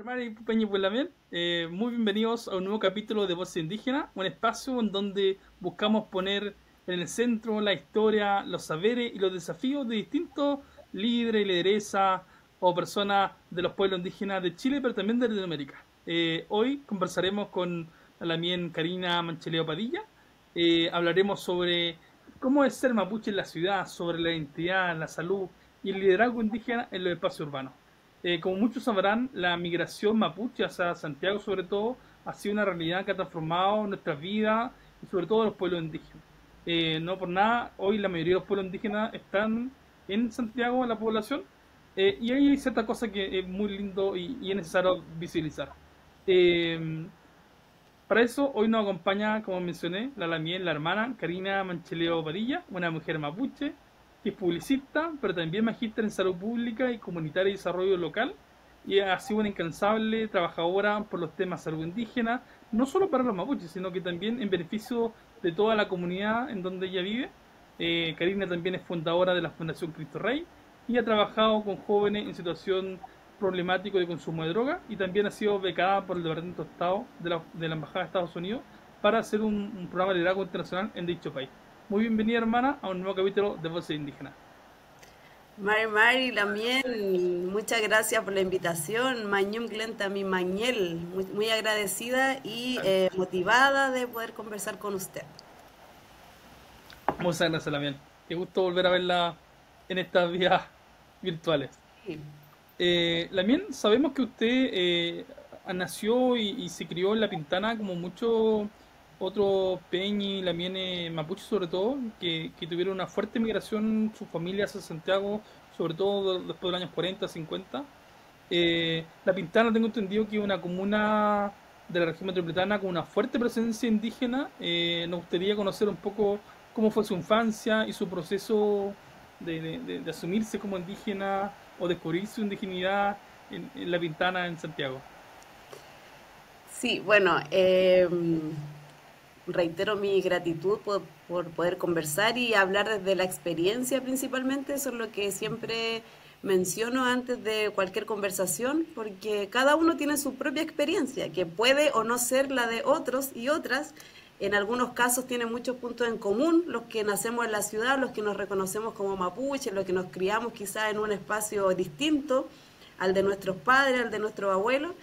Mari Peña Pulamén, muy bienvenidos a un nuevo capítulo de Voz Indígena, un espacio en donde buscamos poner en el centro la historia, los saberes y los desafíos de distintos líderes y lideresas o personas de los pueblos indígenas de Chile, pero también de Latinoamérica. Hoy conversaremos con la mien Karina Mancheleo Padilla. Hablaremos sobre cómo es ser mapuche en la ciudad, sobre la identidad, la salud y el liderazgo indígena en los espacios urbanos. Como muchos sabrán, la migración mapuche hacia Santiago, sobre todo, ha sido una realidad que ha transformado nuestras vidas y sobre todo los pueblos indígenas. No por nada, hoy la mayoría de los pueblos indígenas están en Santiago, en la población, y ahí hay ciertas cosas que es muy lindo y es necesario visibilizar. Eh, para eso, hoy nos acompaña, como mencioné, la Lamiel, la hermana Karina Mancheleo Padilla, una mujer mapuche, que es publicista, pero también magíster en salud pública y comunitaria y desarrollo local, y ha sido una incansable trabajadora por los temas de salud indígena, no solo para los mapuches, sino que también en beneficio de toda la comunidad en donde ella vive. Karina también es fundadora de la Fundación Cristo Rey y ha trabajado con jóvenes en situación problemático de consumo de droga y también ha sido becada por el Departamento de Estado de la Embajada de Estados Unidos para hacer un programa de liderazgo internacional en dicho país. Muy bienvenida, hermana, a un nuevo capítulo de Voces Indígenas. Mari también, muchas gracias por la invitación. Mañum Glenta, mi Mañel, muy agradecida y motivada de poder conversar con usted. Muchas gracias, Lamien. Qué gusto volver a verla en estas vías virtuales. Sí. Lamien, sabemos que usted nació y se crió en La Pintana, como muchos otros Peñi, Lamienes, Mapuche sobre todo, que tuvieron una fuerte migración, sus familias hacia Santiago, sobre todo después de los años 40, 50. La Pintana tengo entendido que es una comuna de la región metropolitana con una fuerte presencia indígena. Nos gustaría conocer un poco cómo fue su infancia y su proceso de asumirse como indígena o descubrir su indigenidad en La Pintana, en Santiago. Sí, bueno, reitero mi gratitud por poder conversar y hablar desde la experiencia principalmente. Eso es lo que siempre menciono antes de cualquier conversación, porque cada uno tiene su propia experiencia, que puede o no ser la de otros y otras. En algunos casos tiene muchos puntos en común, los que nacemos en la ciudad, los que nos reconocemos como mapuche, los que nos criamos quizás en un espacio distinto al de nuestros padres, al de nuestros abuelos,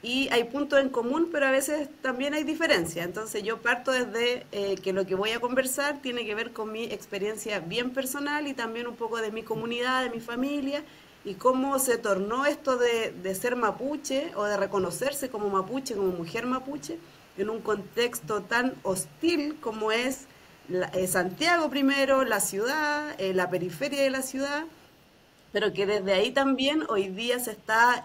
y hay puntos en común, pero a veces también hay diferencias. Entonces yo parto desde que lo que voy a conversar tiene que ver con mi experiencia bien personal y también un poco de mi comunidad, de mi familia, y cómo se tornó esto de ser mapuche o de reconocerse como mapuche, como mujer mapuche, en un contexto tan hostil como es Santiago primero, la ciudad, la periferia de la ciudad, pero que desde ahí también hoy día se está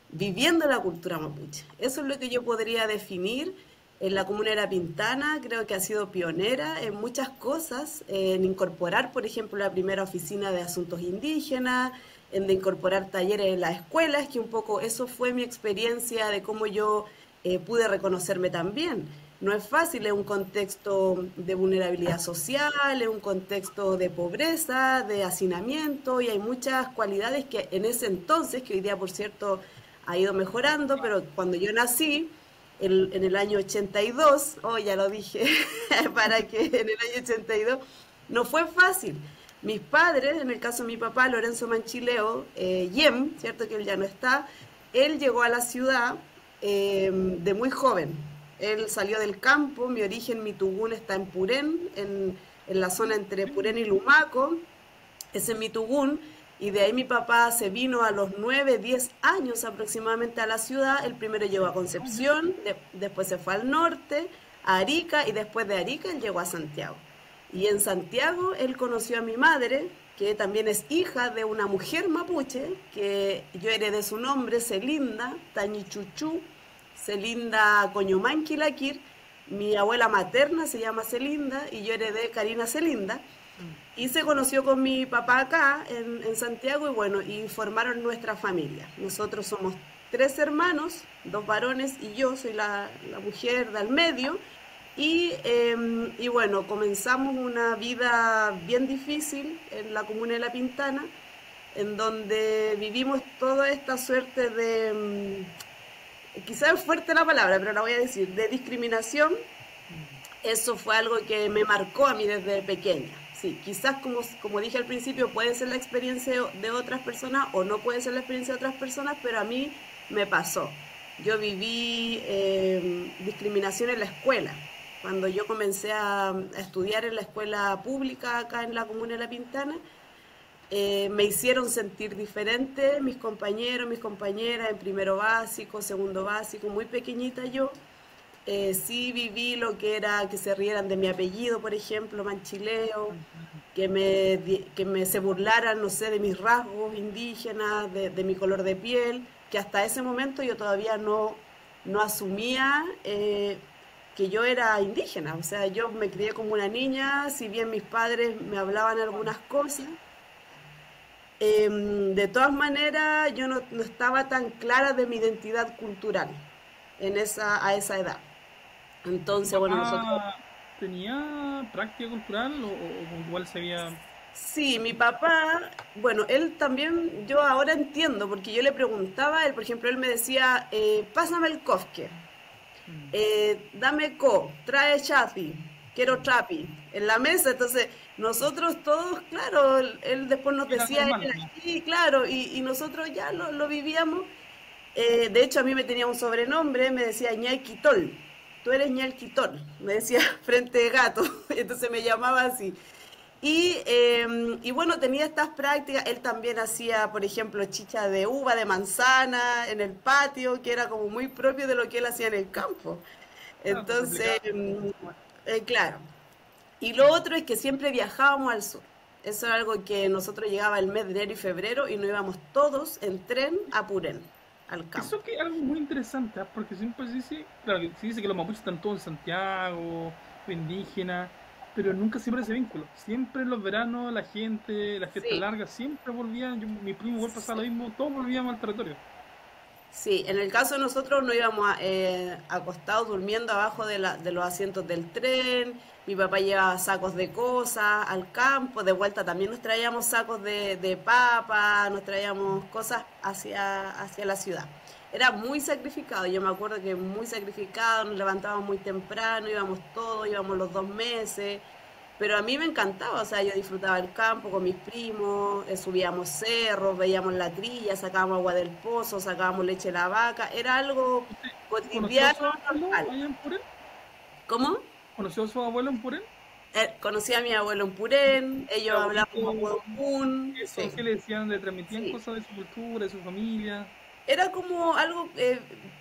viviendo la cultura mapuche. Eso es lo que yo podría definir. En la comuna de La Pintana creo que ha sido pionera en muchas cosas, en incorporar, por ejemplo, la primera oficina de asuntos indígenas, en de incorporar talleres en las escuelas, que un poco eso fue mi experiencia de cómo yo pude reconocerme también. No es fácil, es un contexto de vulnerabilidad social, es un contexto de pobreza, de hacinamiento, y hay muchas cualidades que en ese entonces, que hoy día por cierto ha ido mejorando, pero cuando yo nací, en el año 82, oh ya lo dije, para que en el año 82, no fue fácil. Mis padres, en el caso de mi papá, Lorenzo Manchileo, Yem, ¿cierto? Que él ya no está, él llegó a la ciudad de muy joven. Él salió del campo, mi origen, mi tugún está en Purén, en la zona entre Purén y Lumaco, ese es mi tugún, y de ahí mi papá se vino a los 9 10 años aproximadamente a la ciudad. El primero llegó a Concepción, después se fue al norte, a Arica, y después de Arica él llegó a Santiago. Y en Santiago él conoció a mi madre, que también es hija de una mujer mapuche, que yo heredé su nombre, Celinda Tañichuchú, Celinda Coñumanquilaquir. Mi abuela materna se llama Celinda y yo heredé Karina Celinda. Y se conoció con mi papá acá en Santiago y bueno, y formaron nuestra familia. Nosotros somos tres hermanos, dos varones y yo soy la mujer del medio. Y bueno, comenzamos una vida bien difícil en la comuna de La Pintana, en donde vivimos toda esta suerte de, quizás es fuerte la palabra, pero la voy a decir, de discriminación. Eso fue algo que me marcó a mí desde pequeña. Sí, quizás como dije al principio, puede ser la experiencia de otras personas o no puede ser la experiencia de otras personas, pero a mí me pasó. Yo viví discriminación en la escuela. Cuando yo comencé a estudiar en la escuela pública acá en la comuna de La Pintana, me hicieron sentir diferente mis compañeros, mis compañeras en primero básico, segundo básico, muy pequeñita yo. Sí viví lo que era que se rieran de mi apellido, por ejemplo, Manchileo, que me se burlaran, no sé, de mis rasgos indígenas, de mi color de piel, que hasta ese momento yo todavía no asumía que yo era indígena. O sea, yo me crié como una niña, si bien mis padres me hablaban algunas cosas, de todas maneras yo no estaba tan clara de mi identidad cultural a esa edad. ¿Tu Entonces, bueno, nosotros, papá tenía práctica cultural o igual se había... sí, mi papá, bueno, él también, yo ahora entiendo, porque yo le preguntaba, él, por ejemplo, él me decía, pásame el kofke, Mm. dame co, trae chapi, quiero trapi, en la mesa. Entonces, nosotros todos, claro, él después nos Era decía, normal, él ¿no? aquí, claro, y nosotros ya lo vivíamos. De hecho, a mí me tenía un sobrenombre, me decía Ñalquitol. Tú eres Ñalquitol, me decía frente de gato. Entonces me llamaba así. Y bueno, tenía estas prácticas. Él también hacía, por ejemplo, chicha de uva, de manzana en el patio, que era como muy propio de lo que él hacía en el campo. Claro, pues Entonces, replicaba. claro. Y lo otro es que siempre viajábamos al sur. Eso era algo que nosotros llegaba el mes de enero y febrero y nos íbamos todos en tren a Purén, al campo. Eso que es algo muy interesante, ¿ah? Porque siempre se dice, claro, que se dice que los mapuches están todos en Santiago, o indígenas, pero nunca siempre ese vínculo. Siempre en los veranos, la gente, las fiestas Sí, largas, siempre volvían, mi primo igual pasaba lo sí. mismo, todos volvíamos al territorio. Sí, en el caso de nosotros nos íbamos acostados durmiendo abajo de los asientos del tren. Mi papá llevaba sacos de cosas al campo. De vuelta también nos traíamos sacos de papa, nos traíamos cosas hacia la ciudad. Era muy sacrificado, yo me acuerdo que muy sacrificado, nos levantábamos muy temprano, íbamos todos, íbamos los 2 meses. Pero a mí me encantaba, o sea, yo disfrutaba el campo con mis primos, subíamos cerros, veíamos la trilla, sacábamos agua del pozo, sacábamos leche de la vaca, era algo ¿Usted conoció a cotidiano, su abuelo normal. allá en Purén? ¿Cómo? ¿Conoció a su abuelo en Purén? Conocí a mi abuelo en Purén, ¿Y ellos hablaban abuelito, huevuncún, eso, sí, qué le decían? ¿Le transmitían sí. cosas de su cultura, de su familia? Era como algo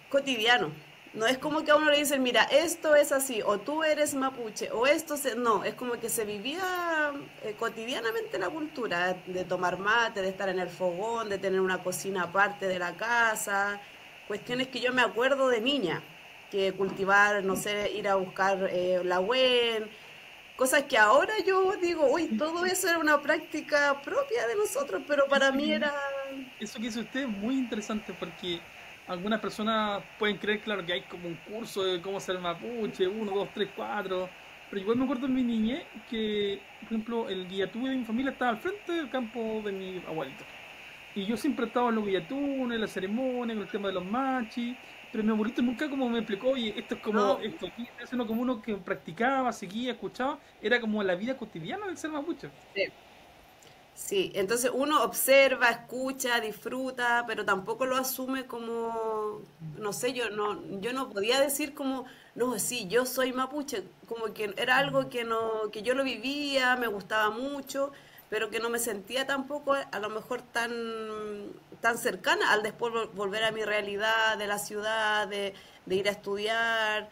cotidiano. No es como que a uno le dicen, mira, esto es así, o tú eres mapuche, o esto se... No, es como que se vivía cotidianamente la cultura de tomar mate, de estar en el fogón, de tener una cocina aparte de la casa. Cuestiones que yo me acuerdo de niña, que cultivar, no sé, ir a buscar la huen, cosas que ahora yo digo, uy, todo eso era una práctica propia de nosotros, pero para Eso mí que era... Eso que dice usted es muy interesante porque algunas personas pueden creer, claro, que hay como un curso de cómo ser mapuche, uno, dos, tres, cuatro, pero igual me acuerdo en mi niñez que, por ejemplo, el guillatú de mi familia estaba al frente del campo de mi abuelito. Y yo siempre estaba en los guillatunes, en la ceremonia, con el tema de los machis, pero mi abuelito nunca como me explicó, oye, esto es como, No, esto aquí, es uno como uno que practicaba, seguía, escuchaba, era como la vida cotidiana del ser mapuche. sí. Sí, entonces uno observa, escucha, disfruta, pero tampoco lo asume como, no sé, yo no podía decir como, no, sí, yo soy mapuche, como que era algo que no, que yo lo vivía, me gustaba mucho, pero que no me sentía tampoco a lo mejor tan cercana al después volver a mi realidad de la ciudad, de ir a estudiar.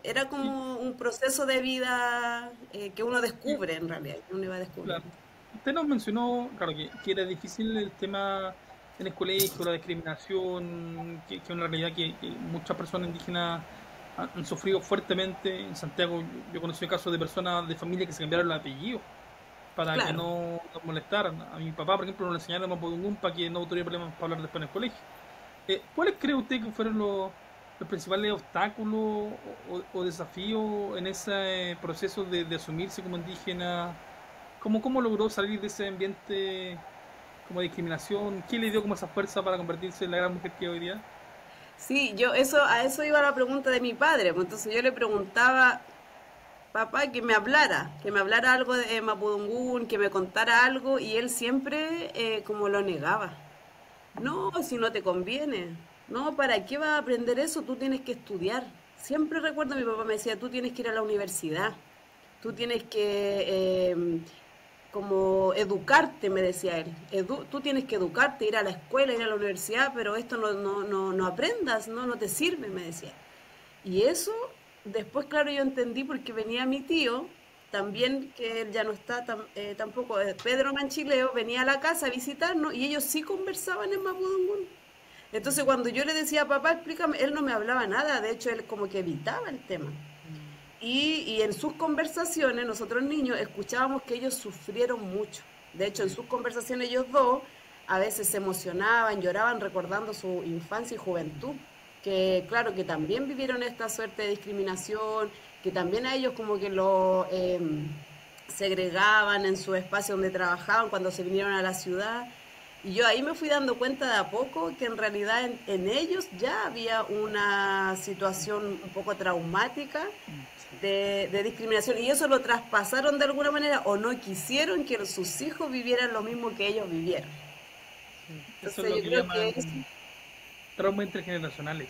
Era Y, como un proceso de vida que uno descubre en realidad, que uno iba claro. descubriendo. Usted nos mencionó, claro, que era difícil el tema en el colegio, la discriminación, que es una realidad que muchas personas indígenas han sufrido fuertemente. En Santiago yo conocí casos de personas de familia que se cambiaron el apellido para que Claro. no nos molestaran. A mi papá, por ejemplo, no le enseñaron Mapudungún para que no tuviera problemas para hablar después en el colegio. ¿Cuáles cree usted que fueron los principales obstáculos o desafíos en ese proceso de asumirse como indígena? ¿Cómo logró salir de ese ambiente como discriminación? ¿Qué le dio como esa fuerza para convertirse en la gran mujer que es hoy día? Sí, a eso iba la pregunta de mi padre. Pues entonces yo le preguntaba, papá, que me hablara algo de Mapudungún, que me contara algo, y él siempre como lo negaba. No, si no te conviene. No, ¿para qué vas a aprender eso? Tú tienes que estudiar. Siempre recuerdo mi papá me decía, tú tienes que ir a la universidad. Tú tienes que como educarte, me decía él. Tú tienes que educarte, ir a la escuela, ir a la universidad, pero esto no aprendas, no te sirve, me decía. Y eso, después, claro, yo entendí porque venía mi tío, también, que él ya no está tampoco, Pedro Manchileo, venía a la casa a visitarnos y ellos sí conversaban en Mapudungun. Entonces, cuando yo le decía, papá, explícame, él no me hablaba nada, de hecho, él como que evitaba el tema. Y en sus conversaciones, nosotros niños, escuchábamos que ellos sufrieron mucho. De hecho, en sus conversaciones ellos dos a veces se emocionaban, lloraban recordando su infancia y juventud. Que claro, que también vivieron esta suerte de discriminación, que también a ellos como que lo segregaban en su espacio donde trabajaban cuando se vinieron a la ciudad. Y yo ahí me fui dando cuenta de a poco que en realidad en ellos ya había una situación un poco traumática Sí. de discriminación y eso lo traspasaron de alguna manera o no quisieron que sus hijos vivieran lo mismo que ellos vivieron. Sí. Eso es Entonces lo yo que creo que es llaman traumas intergeneracionales.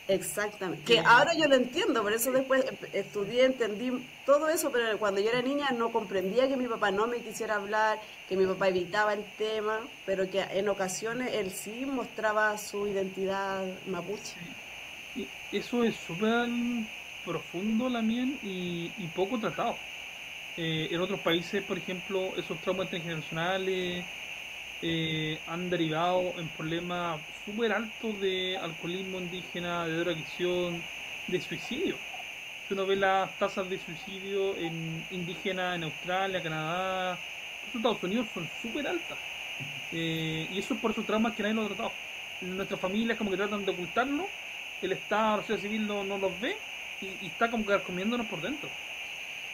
exactamente, que Eh, ahora yo lo entiendo, por eso sí. después estudié, entendí todo eso, pero cuando yo era niña no comprendía que mi papá no me quisiera hablar, que mi papá evitaba el tema, pero que en ocasiones él sí mostraba su identidad mapuche. Sí. Y eso es súper profundo también y poco tratado. En otros países, por ejemplo, esos traumas intergeneracionales han derivado en problemas súper altos de alcoholismo indígena, de drogadicción, de suicidio. Si uno ve las tasas de suicidio en indígenas en Australia, Canadá, incluso Estados Unidos, son súper altas. Y eso es por esos traumas que nadie lo ha tratado. Nuestras familias como que tratan de ocultarlo, el Estado, la sociedad civil no los ve y está como que comiéndonos por dentro.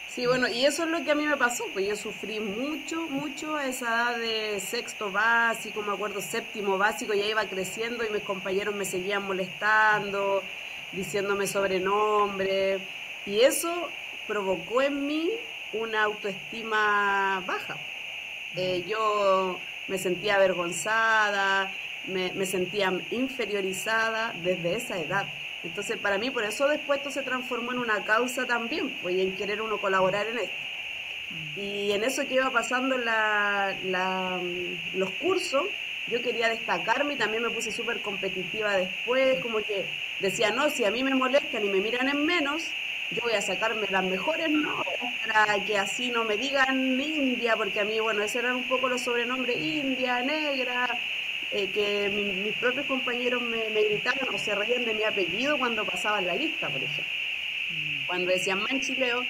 Sí, bueno, y eso es lo que a mí me pasó, pues yo sufrí mucho a esa edad de sexto básico, me acuerdo séptimo básico, ya iba creciendo y mis compañeros me seguían molestando, diciéndome sobrenombre, y eso provocó en mí una autoestima baja. Yo me sentía avergonzada, me sentía inferiorizada desde esa edad. Entonces, para mí, por eso después esto se transformó en una causa también, pues, y en querer uno colaborar en esto. Y en eso que iba pasando los cursos, yo quería destacarme y también me puse súper competitiva después, como que decía, no, si a mí me molestan y me miran en menos, yo voy a sacarme las mejores notas para que así no me digan India, porque a mí, bueno, esos eran un poco los sobrenombres, India, negra, que mis propios compañeros me gritaban o se reían de mi apellido cuando pasaban la lista, por ejemplo. Cuando decían manchileo,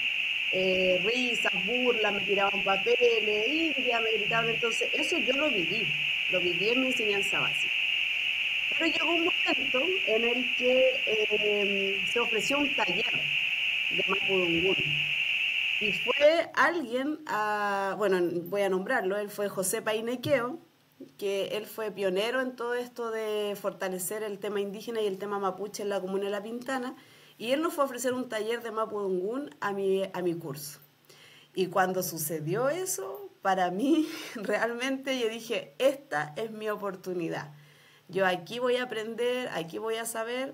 risas, burlas, me tiraban papeles, India, me gritaban. Entonces, eso yo lo viví en mi enseñanza básica. Pero llegó un momento en el que se ofreció un taller de Mapudungún. Y fue alguien, bueno, voy a nombrarlo, él fue José Painequeo, que él fue pionero en todo esto de fortalecer el tema indígena y el tema mapuche en la comuna de La Pintana, y él nos fue a ofrecer un taller de Mapudungún a mi curso. Y cuando sucedió eso, para mí realmente yo dije, esta es mi oportunidad. Yo aquí voy a aprender, aquí voy a saber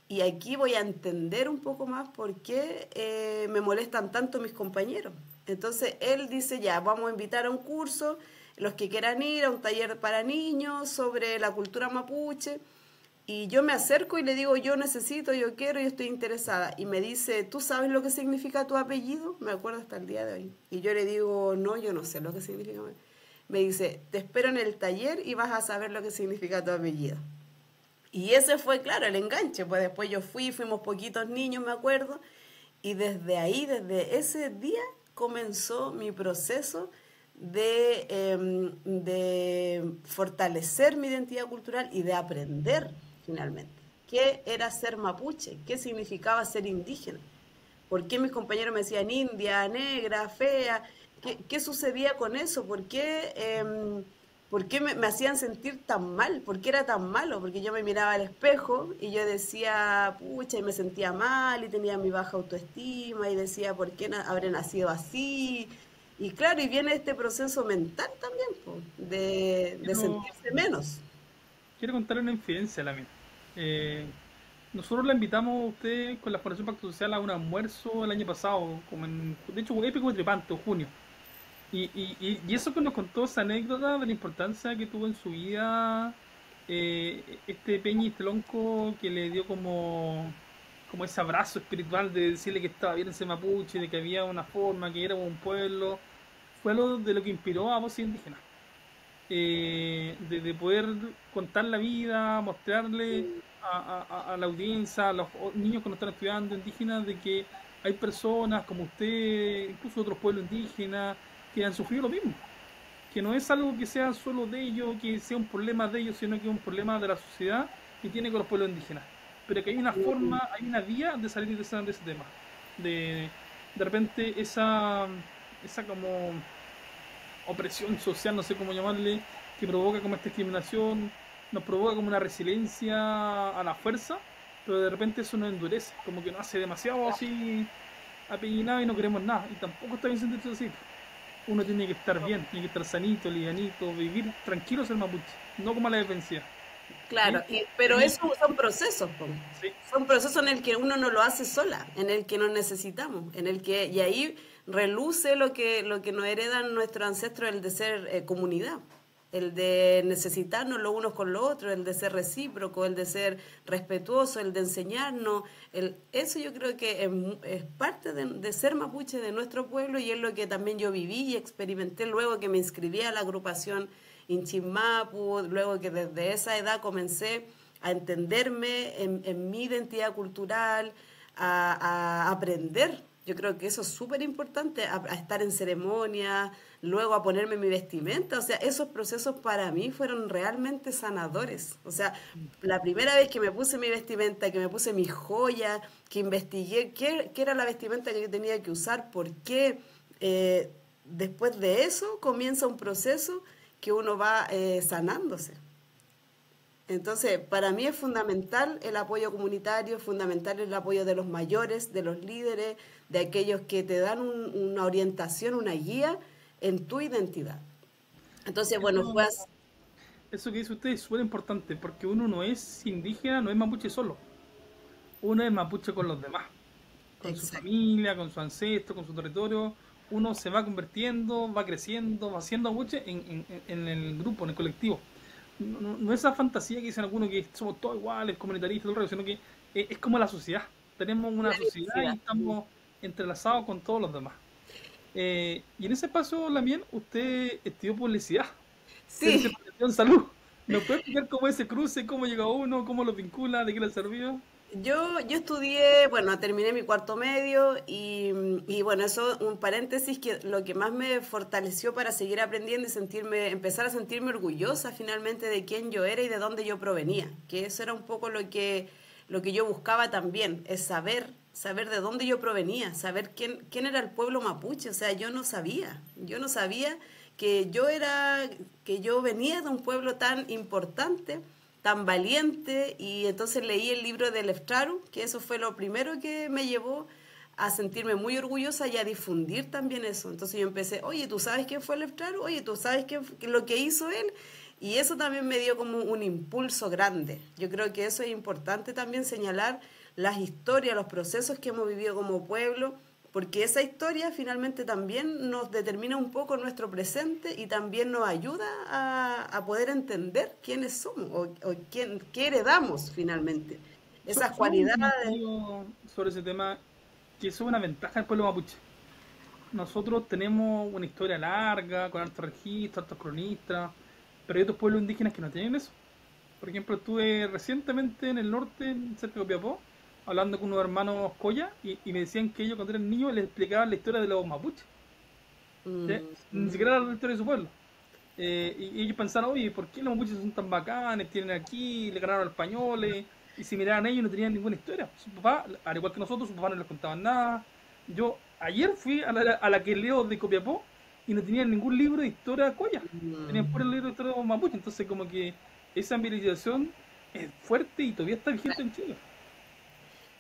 y aquí voy a entender un poco más por qué me molestan tanto mis compañeros. Entonces él dice, ya, vamos a invitar a un curso, los que quieran ir a un taller para niños sobre la cultura mapuche. Y yo me acerco y le digo, yo necesito, yo quiero, yo estoy interesada. Y me dice, ¿tú sabes lo que significa tu apellido? Me acuerdo hasta el día de hoy. Y yo le digo, no, yo no sé lo que significa. Me dice, te espero en el taller y vas a saber lo que significa tu apellido. Y ese fue, claro, el enganche. Pues después yo fuimos poquitos niños, me acuerdo. Y desde ahí, desde ese día, comenzó mi proceso de fortalecer mi identidad cultural y de aprender finalmente qué era ser mapuche, qué significaba ser indígena, por qué mis compañeros me decían india, negra, fea, qué sucedía con eso, por qué ¿por qué me hacían sentir tan mal? ¿Por qué era tan malo? Porque yo me miraba al espejo y yo decía, pucha, y me sentía mal y tenía mi baja autoestima y decía, ¿por qué habré nacido así? Y claro, y viene este proceso mental también, po, de Quiero, sentirse menos. quiero contarle una infidencia a la mía. Eh, Nosotros la invitamos a usted con la Fundación Pacto Social a un almuerzo el año pasado, de hecho, un épico trepante, junio. Y eso que nos contó esa anécdota de la importancia que tuvo en su vida este Peñi Tlonco que le dio como ese abrazo espiritual de decirle que estaba bien ese mapuche, de que había una forma, que era un pueblo, fue algo de lo que inspiró a Voces Indígenas. De poder contar la vida, mostrarle a la audiencia, a los niños que nos están estudiando indígenas, de que hay personas como usted, incluso otros pueblos indígenas, que han sufrido lo mismo. Que no es algo que sea solo de ellos, que sea un problema de ellos, sino que es un problema de la sociedad que tiene con los pueblos indígenas. Pero que hay una forma, hay una vía de salir de ese tema. De repente esa como opresión social, no sé cómo llamarle, que provoca como esta discriminación, nos provoca como una resiliencia a la fuerza, pero de repente eso nos endurece, como que nos hace demasiado así apellinado y no queremos nada. Y tampoco está bien sentirse así. Uno tiene que estar bien, tiene que estar sanito, livianito, vivir tranquilo ser mapuche, no como a la defensiva. Y, Claro, pero y eso son procesos, po. sí, Son procesos en el que uno no lo hace sola, en el que nos necesitamos, en el que, y ahí reluce lo que nos heredan nuestros ancestros, el de ser comunidad, el de necesitarnos los unos con los otros, el de ser recíproco, el de ser respetuoso, el de enseñarnos, eso yo creo que es parte de ser mapuche de nuestro pueblo y es lo que también yo viví y experimenté luego que me inscribí a la agrupación Inchimapu, luego que desde esa edad comencé a entenderme en mi identidad cultural, a aprender. Yo creo que eso es súper importante, a estar en ceremonia, luego a ponerme mi vestimenta. O sea, esos procesos para mí fueron realmente sanadores. O sea, la primera vez que me puse mi vestimenta, que me puse mi joya, que investigué qué era la vestimenta que yo tenía que usar, por qué, después de eso comienza un proceso que uno va sanándose. Entonces, para mí es fundamental el apoyo comunitario, es fundamental el apoyo de los mayores, de los líderes, de aquellos que te dan una orientación, una guía en tu identidad. Entonces, bueno, eso, pues eso que dice usted es súper importante, porque uno no es indígena, no es mapuche solo, uno es mapuche con los demás, con su exacto. familia, con su ancestro, con su territorio. Uno se va convirtiendo, va creciendo, va siendo mapuche en el grupo, en el colectivo. No esa fantasía que dicen algunos que somos todos iguales, comunitaristas, todo el rollo, sino que es como la sociedad. Tenemos una La sociedad y diversidad. estamos entrelazados con todos los demás. Y en ese paso, Lamien, usted estudió publicidad, se Sí, especializó en salud. ¿Nos puede explicar cómo es ese cruce, cómo llegó uno, cómo lo vincula, de qué le sirvió? yo estudié, bueno, terminé mi cuarto medio y bueno, eso un paréntesis que lo que más me fortaleció para seguir aprendiendo y sentirme, empezar a sentirme orgullosa finalmente de quién yo era y de dónde yo provenía, que eso era un poco lo que yo buscaba también, es saber de dónde yo provenía, saber quién era el pueblo mapuche, o sea, yo no sabía que yo venía de un pueblo tan importante, tan valiente, y entonces leí el libro de Leftraru, que eso fue lo primero que me llevó a sentirme muy orgullosa y a difundir también eso. Entonces yo empecé, oye, ¿tú sabes quién fue Leftraru? Oye, ¿tú sabes lo que hizo él? Y eso también me dio como un impulso grande. Yo creo que eso es importante también señalar las historias, los procesos que hemos vivido como pueblo, porque esa historia finalmente también nos determina un poco nuestro presente y también nos ayuda a poder entender quiénes somos qué heredamos finalmente. Esas Solo un cualidades. comentario sobre ese tema, que eso es una ventaja del pueblo mapuche. Nosotros tenemos una historia larga, con hartos registros, hartos cronistas, pero hay otros pueblos indígenas que no tienen eso. Por ejemplo, estuve recientemente en el norte, cerca de Copiapó, hablando con unos hermanos Coya, y me decían que ellos cuando eran niños les explicaban la historia de los mapuches. ¿Sí? mm, Ni siquiera la historia de su pueblo. Y ellos pensaron, oye, ¿por qué los mapuches son tan bacanes? Tienen aquí, le ganaron a los españoles, y si miraban a ellos no tenían ninguna historia. Su papá, al igual que nosotros, sus papás no les contaban nada. Yo ayer fui a la que leo de Copiapó, y no tenían ningún libro de historia coya, tenían puro Mm. libro de historia mapuche, entonces como que esa militarización es fuerte y todavía está vigente en Chile.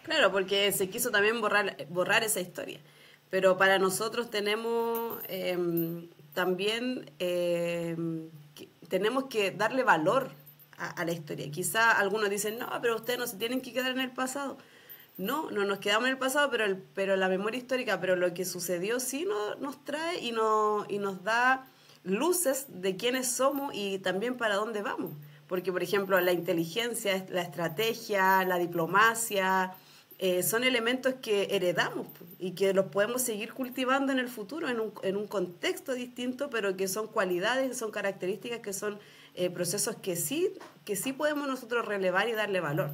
Claro, porque se quiso también borrar esa historia. Pero para nosotros tenemos también tenemos que darle valor a la historia. Quizá algunos dicen, no, pero ustedes no se tienen que quedar en el pasado. No, no nos quedamos en el pasado, pero la memoria histórica, pero lo que sucedió sí nos trae y nos da luces de quiénes somos y también para dónde vamos. Porque, por ejemplo, la inteligencia, la estrategia, la diplomacia, son elementos que heredamos y que los podemos seguir cultivando en el futuro en un contexto distinto, pero que son cualidades, son características, que son procesos que sí podemos nosotros relevar y darle valor.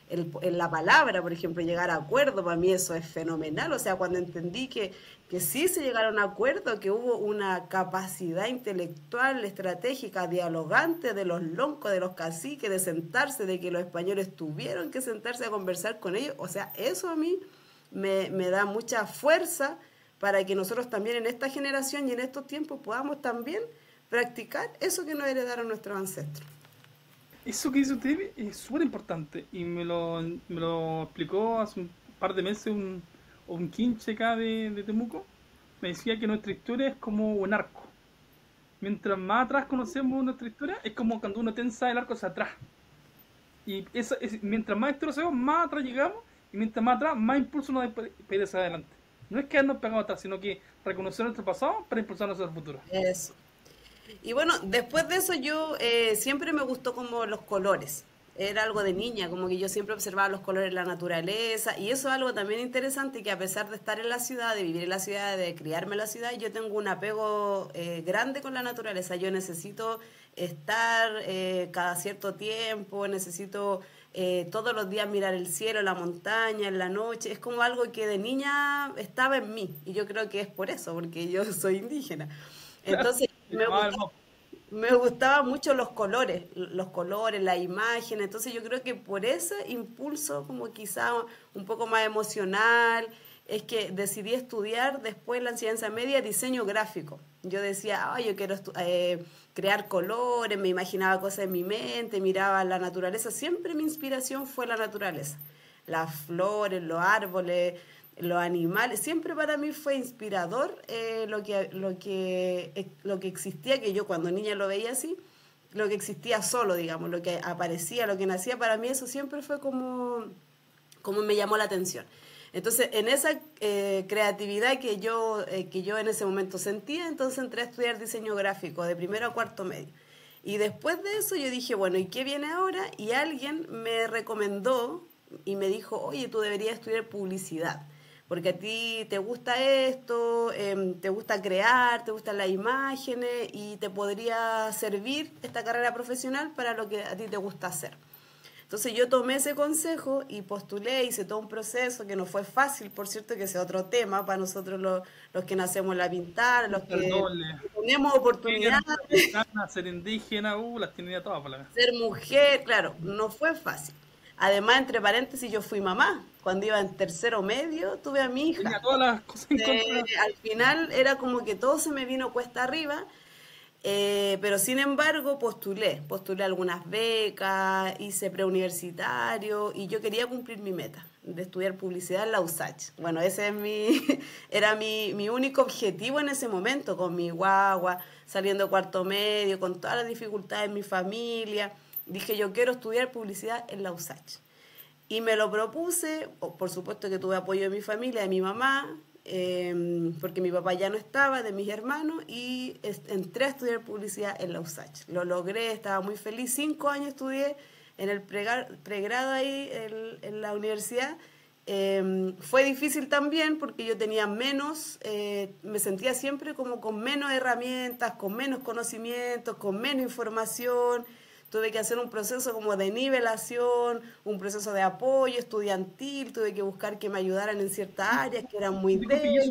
En la palabra, por ejemplo, llegar a acuerdo, para mí eso es fenomenal. O sea, cuando entendí que sí se llegaron a acuerdo, que hubo una capacidad intelectual, estratégica, dialogante de los loncos, de los caciques, de sentarse, de que los españoles tuvieron que sentarse a conversar con ellos. O sea, eso a mí me da mucha fuerza para que nosotros también en esta generación y en estos tiempos podamos también practicar eso que nos heredaron nuestros ancestros. Eso que dice usted es súper importante y me lo explicó hace un par de meses un quinche acá de Temuco. Me decía que nuestra historia es como un arco. Mientras más atrás conocemos nuestra historia, es como cuando uno tensa el arco hacia atrás. Y mientras más historia sabemos, más atrás llegamos y mientras más atrás, más impulso nos da para ir hacia adelante. No es quedarnos pegados atrás, sino que reconocer nuestro pasado para impulsarnos hacia el futuro. Eso. Y bueno, después de eso yo siempre me gustó como los colores. Era algo de niña, como que yo siempre observaba los colores en la naturaleza. Y eso es algo también interesante, que a pesar de estar en la ciudad, de vivir en la ciudad, de criarme en la ciudad, yo tengo un apego grande con la naturaleza. Yo necesito estar cada cierto tiempo, necesito todos los días mirar el cielo, la montaña, en la noche. Es como algo que de niña estaba en mí. Y yo creo que es por eso, porque yo soy indígena. Claro, Entonces, se llamaba el mob. me gustaban mucho los colores, la imagen. Entonces yo creo que por ese impulso, como quizá un poco más emocional, es que decidí estudiar después la enseñanza media diseño gráfico. Yo decía, yo quiero crear colores, me imaginaba cosas en mi mente, miraba la naturaleza. Siempre mi inspiración fue la naturaleza, las flores, los árboles, los animales. Siempre para mí fue inspirador lo que existía, que yo cuando niña lo veía así, lo que existía solo, digamos, lo que aparecía, lo que nacía, para mí eso siempre fue como me llamó la atención. Entonces, en esa creatividad que yo en ese momento sentía, entonces entré a estudiar diseño gráfico de primero a cuarto medio. Y después de eso yo dije, bueno, ¿y qué viene ahora? Y alguien me recomendó y me dijo, oye, tú deberías estudiar publicidad, porque a ti te gusta esto, te gusta crear, te gustan las imágenes y te podría servir esta carrera profesional para lo que a ti te gusta hacer. Entonces yo tomé ese consejo y postulé, hice todo un proceso que no fue fácil, por cierto, que ese es otro tema para nosotros los que nacemos en la pintar, los El que doble. tenemos Mujer, oportunidad de africana, ser indígena, las tenía todas por la vez. ser mujer, claro, no fue fácil. Además, entre paréntesis, yo fui mamá. Cuando iba en tercero medio, tuve a mi Tenía hija. todas las cosas en contra. Al final era como que todo se me vino cuesta arriba. Pero sin embargo postulé algunas becas, hice preuniversitario y yo quería cumplir mi meta de estudiar publicidad en la USACH. Bueno, ese es era mi único objetivo en ese momento, con mi guagua, saliendo de cuarto medio, con todas las dificultades en mi familia. Dije, yo quiero estudiar publicidad en la USACH. Y me lo propuse, por supuesto que tuve apoyo de mi familia, de mi mamá, porque mi papá ya no estaba, de mis hermanos, y entré a estudiar publicidad en la USACH. Lo logré, estaba muy feliz. 5 años estudié en el pregrado ahí en la universidad. Fue difícil también porque yo tenía menos, me sentía siempre como con menos herramientas, con menos conocimientos, con menos información. Tuve que hacer un proceso como de nivelación, un proceso de apoyo estudiantil, tuve que buscar que me ayudaran en ciertas áreas que eran muy Disculpe, ¿y débiles.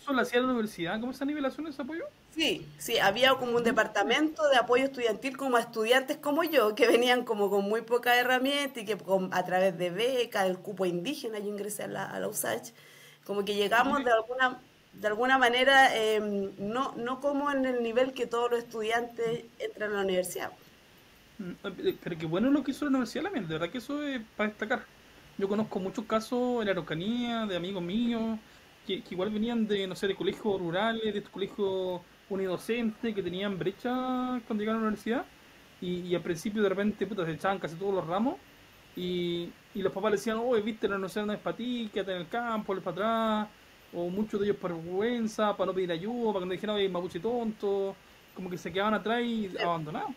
eso lo hacía la universidad? ¿Cómo esa nivelación, ese apoyo? Sí, sí, había como un departamento de apoyo estudiantil como a estudiantes como yo, que venían como con muy poca herramienta y que a través de becas, del cupo indígena, yo ingresé a la USACH, como que llegamos de alguna... de alguna manera, no como en el nivel que todos los estudiantes entran a la universidad. Pero qué bueno lo que hizo la Universidad de la Mil, de verdad que eso es para destacar. Yo conozco muchos casos en la Araucanía, de amigos míos, que igual venían de, no sé, de colegios rurales, de estos colegios unidocentes, que tenían brecha cuando llegaron a la universidad, y al principio de repente, puta, se echaban casi todos los ramos, y los papás le decían, oye, viste, la universidad no es para ti, quédate en el campo, es para atrás, o muchos de ellos por vergüenza, para no pedir ayuda, para que no dijeran, oye, mapuche tonto, como que se quedaban atrás y abandonados.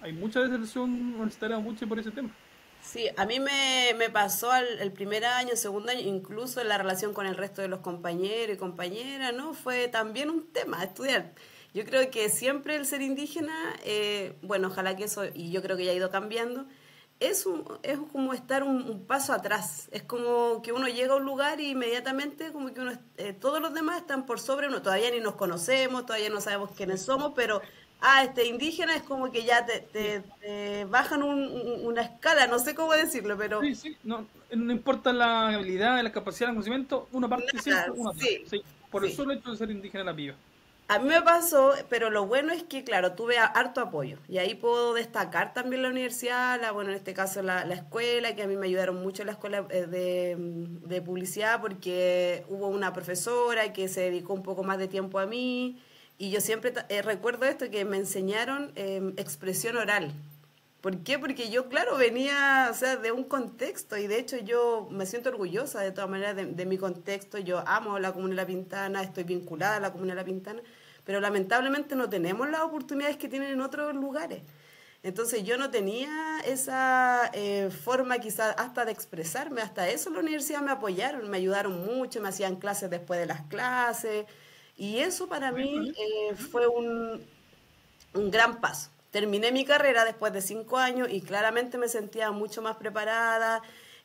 Hay mucha deserción universitaria mucho por ese tema. Sí, a mí me pasó el primer año, segundo año, incluso en la relación con el resto de los compañeros y compañeras, ¿no? Fue también un tema estudiar. Yo creo que siempre el ser indígena, bueno, ojalá que eso, y yo creo que ya ha ido cambiando, es como estar un paso atrás. Es como que uno llega a un lugar y inmediatamente como que todos los demás están por sobre uno. Todavía ni nos conocemos, todavía no sabemos quiénes somos, pero este indígena es como que ya te bajan una escala, no sé cómo decirlo, pero Sí, sí, no, no importa la habilidad, la capacidad, el conocimiento, una parte siempre, nada, una atrás. sí, Sí, por el sí. solo hecho de ser indígena la piba. A mí me pasó, pero lo bueno es que, claro, tuve harto apoyo. Y ahí puedo destacar también la universidad, bueno, en este caso la escuela, que a mí me ayudaron mucho en la escuela de publicidad, porque hubo una profesora que se dedicó un poco más de tiempo a mí. Y yo siempre recuerdo esto, que me enseñaron expresión oral. ¿Por qué? Porque yo, claro, venía, o sea, de un contexto y de hecho yo me siento orgullosa de todas maneras de mi contexto. Yo amo la Comuna de La Pintana, estoy vinculada a la Comuna de La Pintana, pero lamentablemente no tenemos las oportunidades que tienen en otros lugares. Entonces yo no tenía esa forma quizás hasta de expresarme, hasta eso en la universidad me apoyaron, me ayudaron mucho, me hacían clases después de las clases y eso para Bueno, mí bien. fue un gran paso. Terminé mi carrera después de 5 años y claramente me sentía mucho más preparada.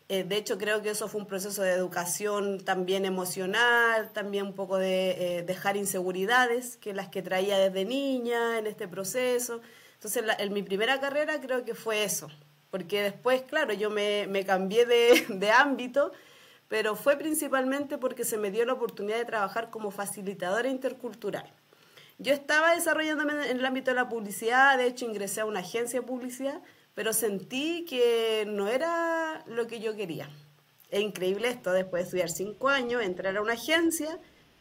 De hecho, creo que eso fue un proceso de educación también emocional, también un poco de dejar inseguridades que las que traía desde niña en este proceso. Entonces, en mi primera carrera creo que fue eso, porque después, claro, yo me cambié de ámbito, pero fue principalmente porque se me dio la oportunidad de trabajar como facilitadora intercultural. Yo estaba desarrollándome en el ámbito de la publicidad, de hecho ingresé a una agencia de publicidad, pero sentí que no era lo que yo quería. Es increíble esto, después de estudiar 5 años, entrar a una agencia,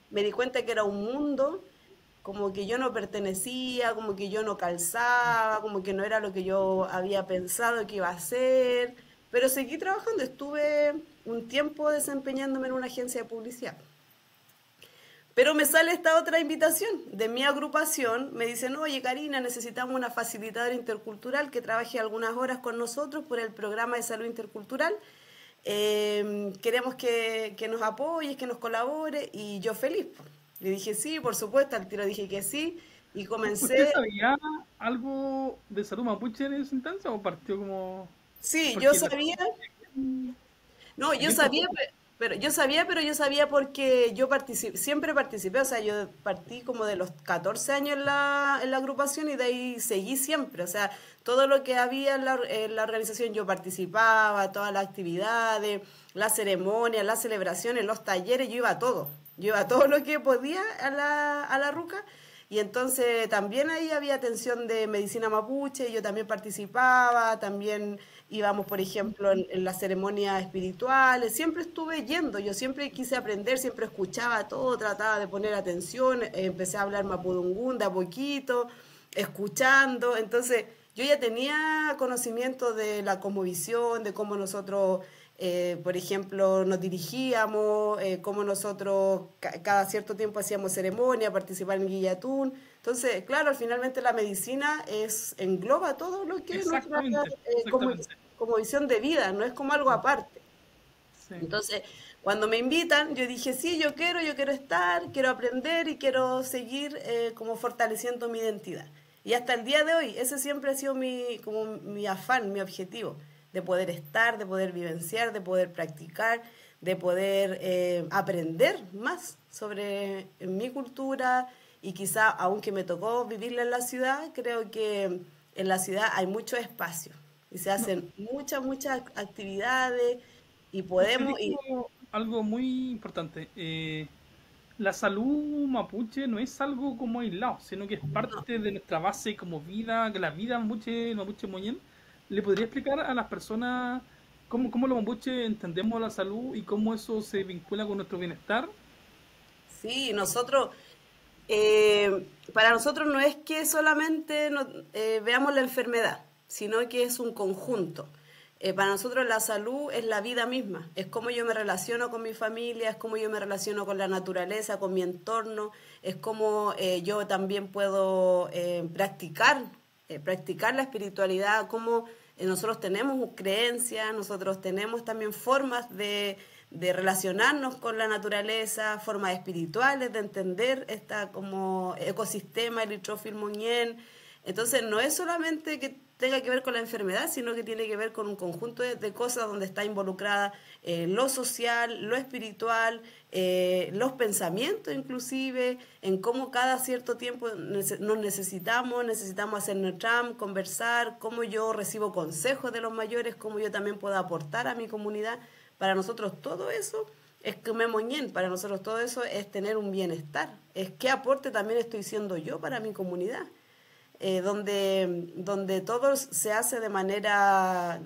me di cuenta que era un mundo como que yo no pertenecía, como que yo no calzaba, como que no era lo que yo había pensado que iba a ser, pero seguí trabajando, estuve un tiempo desempeñándome en una agencia de publicidad. Pero me sale esta otra invitación de mi agrupación. Me dicen, oye Karina, necesitamos una facilitadora intercultural que trabaje algunas horas con nosotros por el programa de salud intercultural. Queremos que nos apoyes, que nos colabore. Y yo feliz, po. Le dije sí, por supuesto, al tiro dije que sí. Y ¿Usted comencé, sabía algo de salud mapuche en esa instancia o partió como...? sí, yo Porque la salud sabía. mapuche No, es bien profundo. pero yo sabía porque yo siempre participé, o sea, yo partí como de los 14 años en la agrupación y de ahí seguí siempre, o sea, todo lo que había en la organización yo participaba, todas las actividades, las ceremonias, las celebraciones, los talleres, yo iba a todo lo que podía a la ruca. Y entonces también ahí había atención de medicina mapuche, yo también participaba, también íbamos, por ejemplo, en las ceremonias espirituales, siempre estuve yendo, yo siempre quise aprender, siempre escuchaba todo, trataba de poner atención, empecé a hablar mapudungún de a poquito, escuchando, entonces yo ya tenía conocimiento de la cosmovisión, de cómo nosotros, por ejemplo, nos dirigíamos, cómo nosotros cada cierto tiempo hacíamos ceremonia, participar en Guillatún. Entonces, claro, finalmente la medicina engloba todo lo que es nuestra Exactamente, como, exactamente. como visión de vida, no es como algo aparte. Sí. Entonces, cuando me invitan, yo dije, sí, yo quiero estar, quiero aprender y quiero seguir como fortaleciendo mi identidad. Y hasta el día de hoy, ese siempre ha sido como mi afán, mi objetivo, de poder estar, de poder vivenciar, de poder practicar, de poder aprender más sobre mi cultura y quizá, aunque me tocó vivirla en la ciudad, creo que en la ciudad hay mucho espacio y se No, hacen muchas actividades y usted podemos, y dijo algo muy importante. la salud mapuche no es algo como aislado, sino que es No. parte de nuestra base como vida, que la vida mapuche, mapuche moñén. ¿Le podría explicar a las personas cómo los mapuches entendemos la salud y cómo eso se vincula con nuestro bienestar? Sí, para nosotros no es que solamente veamos la enfermedad, sino que es un conjunto. Para nosotros la salud es la vida misma, es cómo yo me relaciono con mi familia, es cómo yo me relaciono con la naturaleza, con mi entorno, es cómo yo también puedo practicar la espiritualidad, cómo nosotros tenemos creencias, nosotros tenemos también formas de relacionarnos con la naturaleza, formas espirituales de entender esta como ecosistema, el litrofil moñén. Entonces no es solamente que tenga que ver con la enfermedad, sino que tiene que ver con un conjunto de cosas donde está involucrada lo social, lo espiritual, los pensamientos inclusive, en cómo cada cierto tiempo nos necesitamos hacer NERTRAM, conversar, cómo yo recibo consejos de los mayores, cómo yo también puedo aportar a mi comunidad. Para nosotros todo eso es que me moñen, para nosotros todo eso es tener un bienestar, es qué aporte también estoy siendo yo para mi comunidad. Donde todo se hace de manera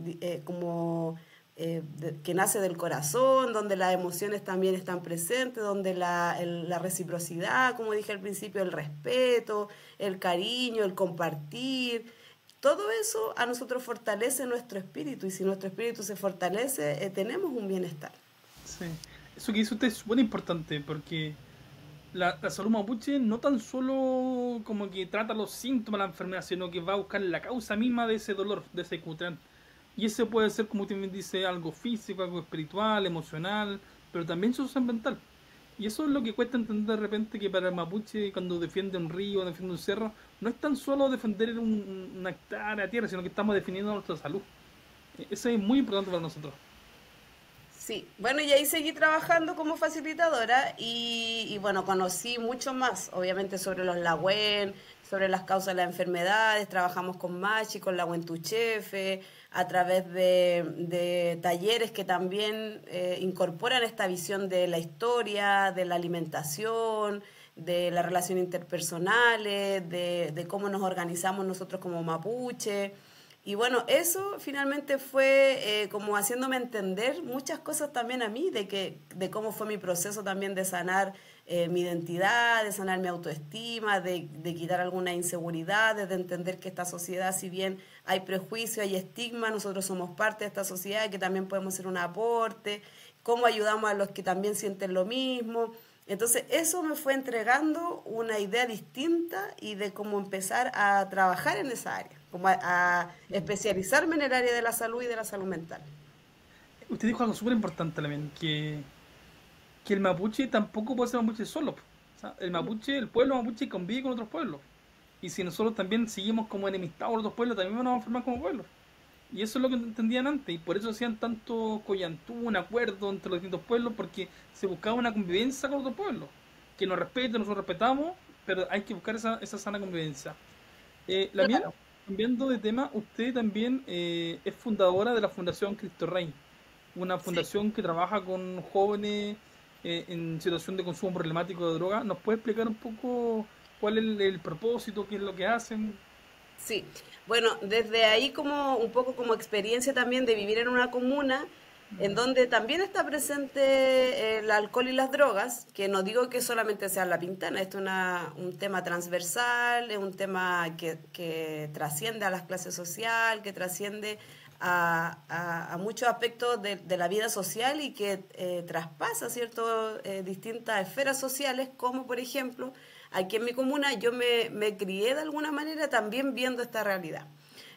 que nace del corazón, donde las emociones también están presentes, donde la reciprocidad, como dije al principio, el respeto, el cariño, el compartir, todo eso a nosotros fortalece nuestro espíritu y si nuestro espíritu se fortalece, tenemos un bienestar. Sí. Eso que dice usted es súper importante porque la salud mapuche no tan solo como que trata los síntomas de la enfermedad, sino que va a buscar la causa misma de ese dolor, de ese cutrán. Y ese puede ser, como usted bien dice, algo físico, algo espiritual, emocional, pero también socioambiental. Y eso es lo que cuesta entender de repente que para el mapuche, cuando defiende un río, defiende un cerro, no es tan solo defender una hectárea de tierra, sino que estamos defendiendo nuestra salud. Eso es muy importante para nosotros. Sí, bueno, y ahí seguí trabajando como facilitadora bueno, conocí mucho más, obviamente sobre los Lagüen, sobre las causas de las enfermedades, trabajamos con Machi, con la Tuchefe, a través de talleres que también incorporan esta visión de la historia, de la alimentación, de las relaciones interpersonales, de cómo nos organizamos nosotros como mapuche. Y bueno, eso finalmente fue como haciéndome entender muchas cosas también a mí, de cómo fue mi proceso también de sanar mi identidad, de sanar mi autoestima, de quitar alguna inseguridad, de entender que esta sociedad, si bien hay prejuicio, hay estigma, nosotros somos parte de esta sociedad y que también podemos ser un aporte, cómo ayudamos a los que también sienten lo mismo. Entonces eso me fue entregando una idea distinta y de cómo empezar a trabajar en esa área, como a especializarme en el área de la salud y de la salud mental. Usted dijo algo súper importante también, que el mapuche tampoco puede ser mapuche solo. O sea, el mapuche, el pueblo mapuche convive con otros pueblos. Y si nosotros también seguimos como enemistados con otros pueblos, también nos vamos a formar como pueblos. Y eso es lo que entendían antes, y por eso hacían tanto coyantú, un acuerdo entre los distintos pueblos, porque se buscaba una convivencia con otros pueblos. Que nos respeten, nosotros respetamos, pero hay que buscar esa sana convivencia. La mía, Claro. cambiando de tema, usted también es fundadora de la Fundación Cristo Rey, una Sí. fundación que trabaja con jóvenes en situación de consumo problemático de droga. ¿Nos puede explicar un poco cuál es el propósito, qué es lo que hacen? Sí, bueno, desde ahí como un poco como experiencia también de vivir en una comuna en donde también está presente el alcohol y las drogas, que no digo que solamente sea La Pintana, esto es un tema transversal, es un tema que trasciende a las clases sociales, que trasciende a muchos aspectos de la vida social y que traspasa ciertas distintas esferas sociales, como por ejemplo aquí en mi comuna yo me crié de alguna manera también viendo esta realidad.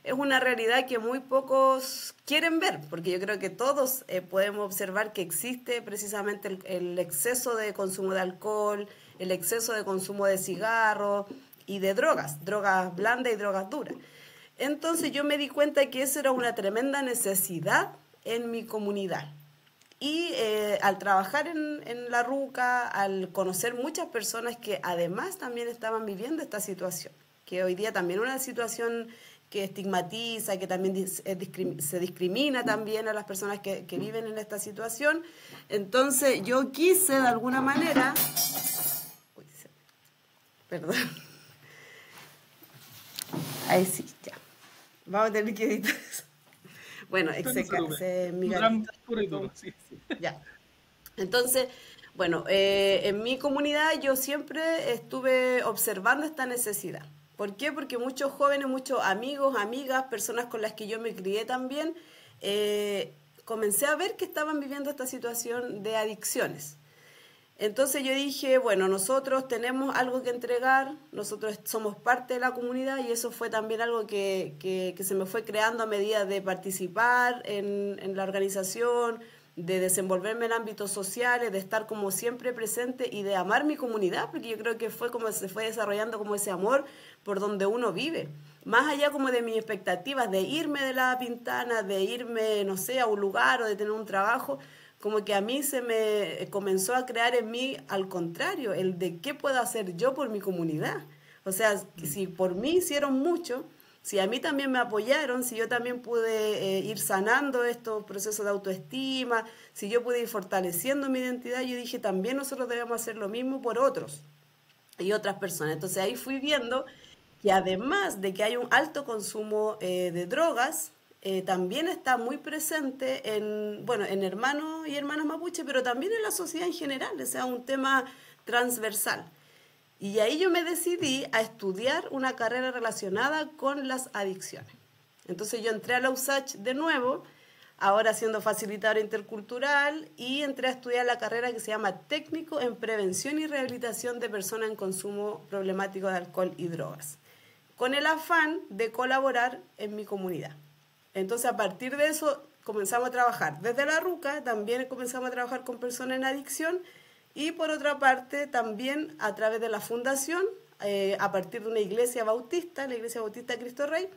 Es una realidad que muy pocos quieren ver, porque yo creo que todos podemos observar que existe precisamente el exceso de consumo de alcohol, el exceso de consumo de cigarros y de drogas, drogas blandas y drogas duras. Entonces yo me di cuenta que eso era una tremenda necesidad en mi comunidad. Y al trabajar en La Ruca, al conocer muchas personas que además también estaban viviendo esta situación, que hoy día también es una situación que estigmatiza, que también se discrimina también a las personas que viven en esta situación. Entonces yo quise de alguna manera Perdón. Ahí sí, ya. Vamos a tener que editar eso. Bueno, No se preocupe. mi Durán gatito. puro y duro, sí. Ya. Entonces, bueno, en mi comunidad yo siempre estuve observando esta necesidad. ¿Por qué? Porque muchos jóvenes, muchos amigos, amigas, personas con las que yo me crié también, eh, comencé a ver que estaban viviendo esta situación de adicciones. Entonces yo dije, bueno, nosotros tenemos algo que entregar, nosotros somos parte de la comunidad y eso fue también algo que se me fue creando a medida de participar en la organización, de desenvolverme en ámbitos sociales, de estar como siempre presente y de amar mi comunidad, porque yo creo que fue como se fue desarrollando como ese amor por donde uno vive. Más allá como de mis expectativas de irme de la Pintana, de irme, no sé, a un lugar o de tener un trabajo, como que a mí se me comenzó a crear en mí al contrario, el de qué puedo hacer yo por mi comunidad. O sea, si por mí hicieron mucho, si a mí también me apoyaron, si yo también pude ir sanando estos procesos de autoestima, si yo pude ir fortaleciendo mi identidad, yo dije también nosotros debemos hacer lo mismo por otros y otras personas. Entonces ahí fui viendo que además de que hay un alto consumo de drogas, también está muy presente en, bueno, en hermanos y hermanas mapuche, pero también en la sociedad en general, o sea, un tema transversal. Y ahí yo me decidí a estudiar una carrera relacionada con las adicciones. Entonces yo entré a la USACH de nuevo, ahora siendo facilitadora intercultural, y entré a estudiar la carrera que se llama Técnico en Prevención y Rehabilitación de Personas en Consumo Problemático de Alcohol y Drogas, con el afán de colaborar en mi comunidad. Entonces, a partir de eso, comenzamos a trabajar. Desde la RUCA también comenzamos a trabajar con personas en adicción y, por otra parte, también a través de la fundación, a partir de una iglesia bautista, la Iglesia Bautista Cristo Rey.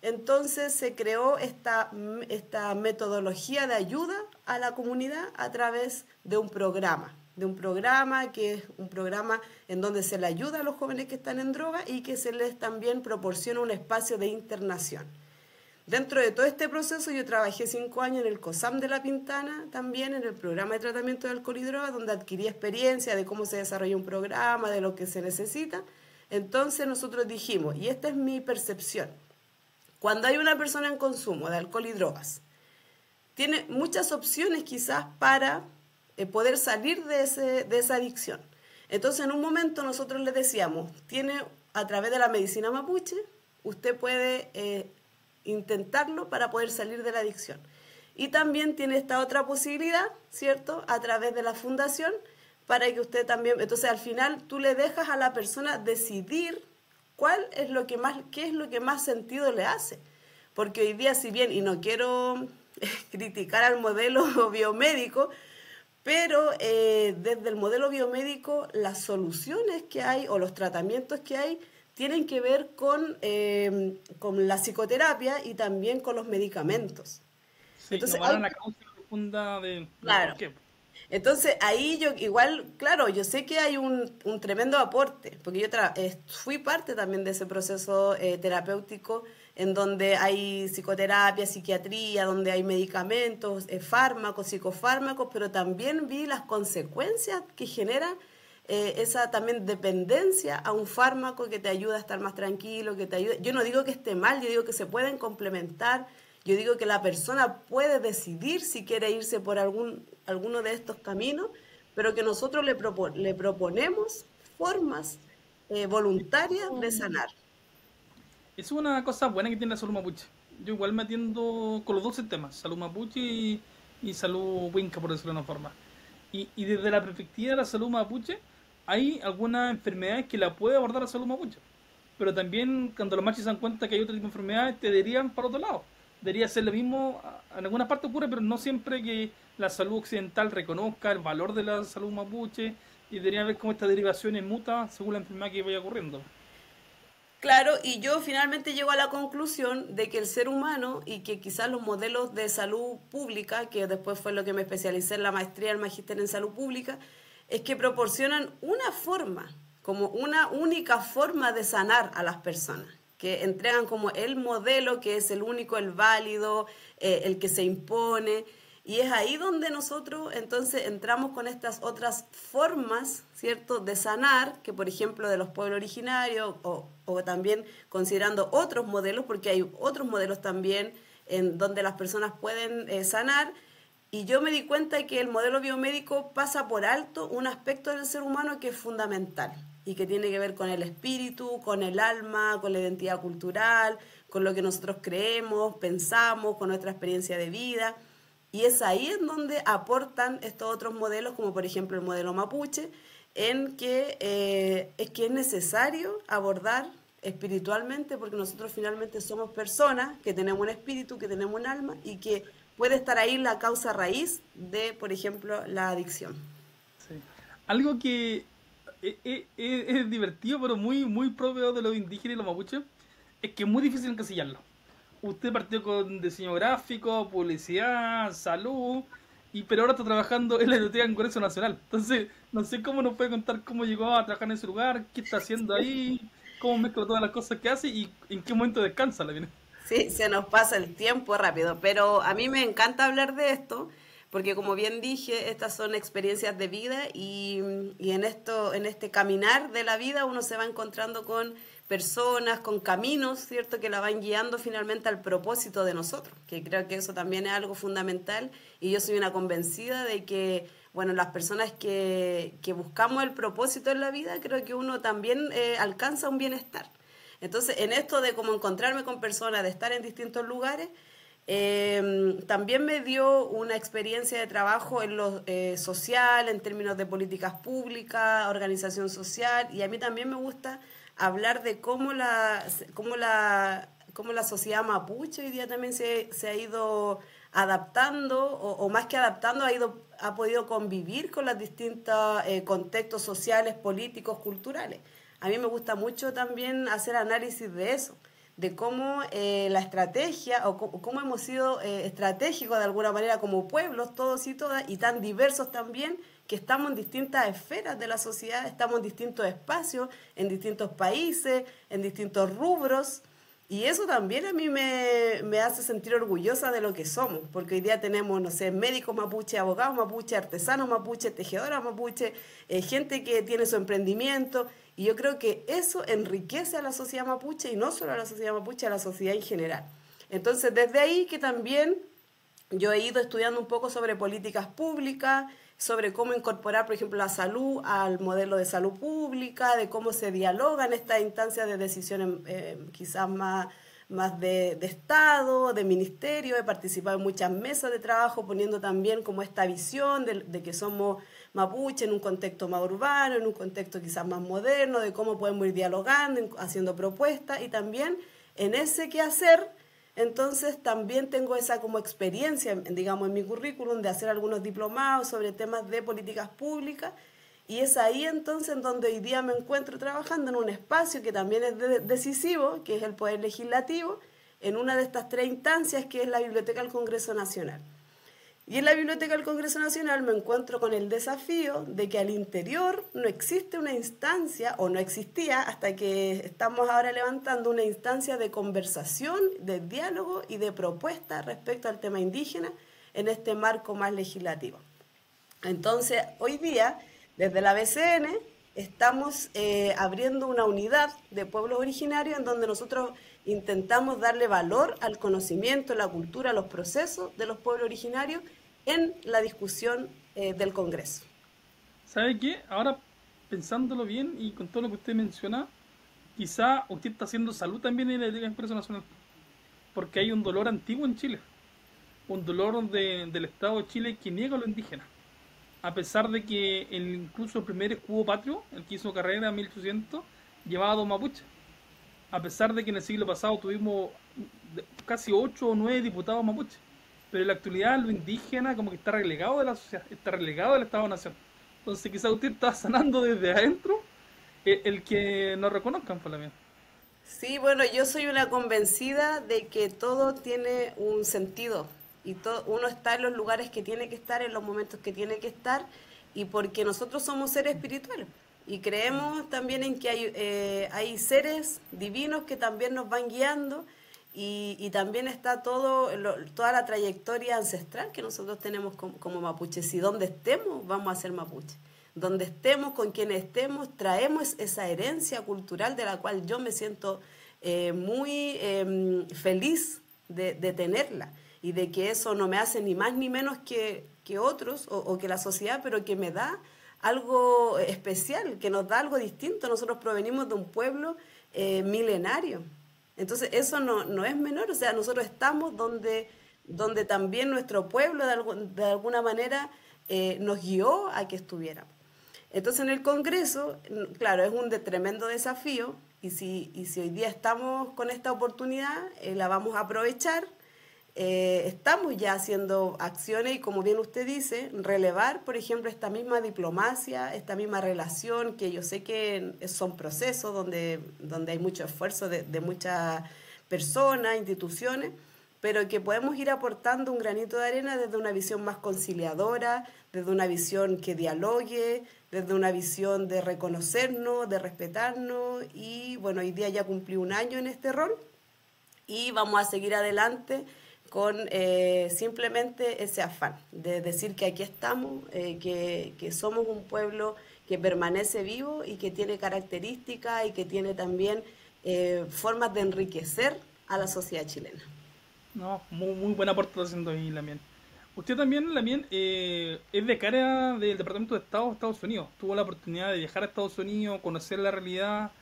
Entonces, se creó esta metodología de ayuda a la comunidad a través de un programa que es un programa en donde se le ayuda a los jóvenes que están en droga y que se les también proporciona un espacio de internación. Dentro de todo este proceso yo trabajé 5 años en el COSAM de La Pintana, también en el programa de tratamiento de alcohol y drogas, donde adquirí experiencia de cómo se desarrolla un programa, de lo que se necesita. Entonces nosotros dijimos, y esta es mi percepción, cuando hay una persona en consumo de alcohol y drogas, tiene muchas opciones quizás para poder salir de esa adicción. Entonces en un momento nosotros le decíamos, tiene a través de la medicina mapuche, usted puede intentarlo para poder salir de la adicción. Y también tiene esta otra posibilidad, ¿cierto? A través de la fundación, para que usted también, entonces al final tú le dejas a la persona decidir qué es lo que más sentido le hace. Porque hoy día, si bien, y no quiero criticar al modelo biomédico, pero desde el modelo biomédico las soluciones que hay o los tratamientos que hay tienen que ver con la psicoterapia y también con los medicamentos. Sí, no Entonces, van a la causa profunda del por claro, qué. entonces ahí yo igual, claro, yo sé que hay un tremendo aporte, porque yo fui parte también de ese proceso terapéutico en donde hay psicoterapia, psiquiatría, donde hay medicamentos, fármacos, psicofármacos, pero también vi las consecuencias que genera esa también dependencia a un fármaco que te ayuda a estar más tranquilo, que te ayuda. Yo no digo que esté mal, yo digo que se pueden complementar, yo digo que la persona puede decidir si quiere irse por alguno de estos caminos, pero que nosotros le proponemos formas voluntarias de sanar. Es una cosa buena que tiene la salud mapuche. Yo igual me atiendo con los dos sistemas, salud mapuche y salud winca, por decirlo de una forma. Y desde la perspectiva de la salud mapuche, hay algunas enfermedades que la puede abordar la salud mapuche. Pero también cuando los machos se dan cuenta que hay otro tipo de enfermedades, te dirían para otro lado. Debería ser lo mismo, en algunas partes ocurre, pero no siempre que la salud occidental reconozca el valor de la salud mapuche y debería ver cómo estas derivaciones mutan según la enfermedad que vaya ocurriendo. Claro, y yo finalmente llego a la conclusión de que el ser humano y que quizás los modelos de salud pública, que después fue lo que me especialicé en la maestría, el magíster en salud pública, es que proporcionan una forma, como una única forma de sanar a las personas, que entregan como el modelo que es el único, el válido, el que se impone. Y es ahí donde nosotros entonces entramos con estas otras formas, ¿cierto?, de sanar, que por ejemplo de los pueblos originarios o también considerando otros modelos, porque hay otros modelos también en donde las personas pueden sanar. Y yo me di cuenta que el modelo biomédico pasa por alto un aspecto del ser humano que es fundamental y que tiene que ver con el espíritu, con el alma, con la identidad cultural, con lo que nosotros creemos, pensamos, con nuestra experiencia de vida. Y es ahí en donde aportan estos otros modelos, como por ejemplo el modelo mapuche, en que es necesario abordar espiritualmente, porque nosotros finalmente somos personas que tenemos un espíritu, que tenemos un alma y que puede estar ahí la causa raíz de, por ejemplo, la adicción. Sí. Algo que es divertido, pero muy, muy propio de los indígenas y los mapuches, es que es muy difícil encasillarlo. Usted partió con diseño gráfico, publicidad, salud, pero ahora está trabajando en la biblioteca en Congreso Nacional. Entonces, no sé cómo nos puede contar cómo llegó a trabajar en ese lugar, qué está haciendo ahí, cómo mezcla todas las cosas que hace y en qué momento descansa la viene. Sí, se nos pasa el tiempo rápido, pero a mí me encanta hablar de esto, porque como bien dije, estas son experiencias de vida y en esto, en este caminar de la vida uno se va encontrando con personas, con caminos, ¿cierto?, que la van guiando finalmente al propósito de nosotros, que creo que eso también es algo fundamental y yo soy una convencida de que, bueno, las personas que buscamos el propósito en la vida, creo que uno también alcanza un bienestar. Entonces, en esto de cómo encontrarme con personas, de estar en distintos lugares, también me dio una experiencia de trabajo en lo social, en términos de políticas públicas, organización social, y a mí también me gusta hablar de cómo la sociedad mapuche hoy día también se ha ido adaptando, o más que adaptando, ha podido convivir con los distintos contextos sociales, políticos, culturales. A mí me gusta mucho también hacer análisis de eso, de cómo la estrategia o cómo hemos sido estratégicos de alguna manera como pueblos, todos y todas, y tan diversos también, que estamos en distintas esferas de la sociedad, estamos en distintos espacios, en distintos países, en distintos rubros. Y eso también a mí me hace sentir orgullosa de lo que somos, porque hoy día tenemos, no sé, médicos mapuche, abogados mapuche, artesanos mapuche, tejedoras mapuche, gente que tiene su emprendimiento, y yo creo que eso enriquece a la sociedad mapuche, y no solo a la sociedad mapuche, a la sociedad en general. Entonces, desde ahí que también yo he ido estudiando un poco sobre políticas públicas, sobre cómo incorporar, por ejemplo, la salud al modelo de salud pública, de cómo se dialoga en estas instancias de decisiones quizás más de Estado, de ministerio. He participado en muchas mesas de trabajo poniendo también como esta visión de que somos mapuche en un contexto más urbano, en un contexto quizás más moderno, de cómo podemos ir dialogando, haciendo propuestas, y también en ese quehacer. Entonces también tengo esa como experiencia, digamos, en mi currículum de hacer algunos diplomados sobre temas de políticas públicas, y es ahí entonces en donde hoy día me encuentro trabajando en un espacio que también es decisivo, que es el Poder Legislativo, en una de estas tres instancias que es la Biblioteca del Congreso Nacional. Y en la Biblioteca del Congreso Nacional me encuentro con el desafío de que al interior no existe una instancia, o no existía hasta que estamos ahora levantando una instancia de conversación, de diálogo y de propuesta respecto al tema indígena en este marco más legislativo. Entonces, hoy día, desde la BCN, estamos abriendo una unidad de pueblos originarios en donde nosotros intentamos darle valor al conocimiento, la cultura, los procesos de los pueblos originarios en la discusión del Congreso. ¿Sabe qué? Ahora, pensándolo bien y con todo lo que usted menciona, quizá usted está haciendo salud también en el Congreso Nacional. Porque hay un dolor antiguo en Chile. Un dolor del Estado de Chile que niega a los indígenas. A pesar de que incluso el primer escudo patrio, el que hizo carrera en 1800, llevaba a dos mapuches. A pesar de que en el siglo pasado tuvimos casi 8 o 9 diputados mapuches. Pero en la actualidad lo indígena como que está relegado de la sociedad, está relegado del Estado-Nación. Entonces quizás usted está sanando desde adentro el que nos reconozcan por la mía. Sí, bueno, yo soy una convencida de que todo tiene un sentido y uno está en los lugares que tiene que estar, en los momentos que tiene que estar, y porque nosotros somos seres espirituales y creemos también en que hay seres divinos que también nos van guiando, y también está toda la trayectoria ancestral que nosotros tenemos como mapuches. Si donde estemos, vamos a ser mapuches. Donde estemos, con quienes estemos, traemos esa herencia cultural de la cual yo me siento muy feliz de tenerla y de que eso no me hace ni más ni menos que otros o que la sociedad, pero que me da algo especial, que nos da algo distinto. Nosotros provenimos de un pueblo milenario. Entonces eso no es menor, o sea, nosotros estamos donde también nuestro pueblo de alguna manera nos guió a que estuviéramos. Entonces en el Congreso, claro, es un tremendo desafío y si hoy día estamos con esta oportunidad, la vamos a aprovechar. Estamos ya haciendo acciones y, como bien usted dice, relevar, por ejemplo, esta misma diplomacia, esta misma relación, que yo sé que son procesos donde hay mucho esfuerzo de muchas personas, instituciones, pero que podemos ir aportando un granito de arena desde una visión más conciliadora, desde una visión que dialogue, desde una visión de reconocernos, de respetarnos. Y bueno, hoy día ya cumplí un año en este rol y vamos a seguir adelante con simplemente ese afán de decir que aquí estamos, que somos un pueblo que permanece vivo y que tiene características y que tiene también formas de enriquecer a la sociedad chilena. No, muy buena aportación ahí, Lamien. Usted también, Lamien, es becaria del Departamento de Estado de Estados Unidos. Tuvo la oportunidad de viajar a Estados Unidos, conocer la realidad.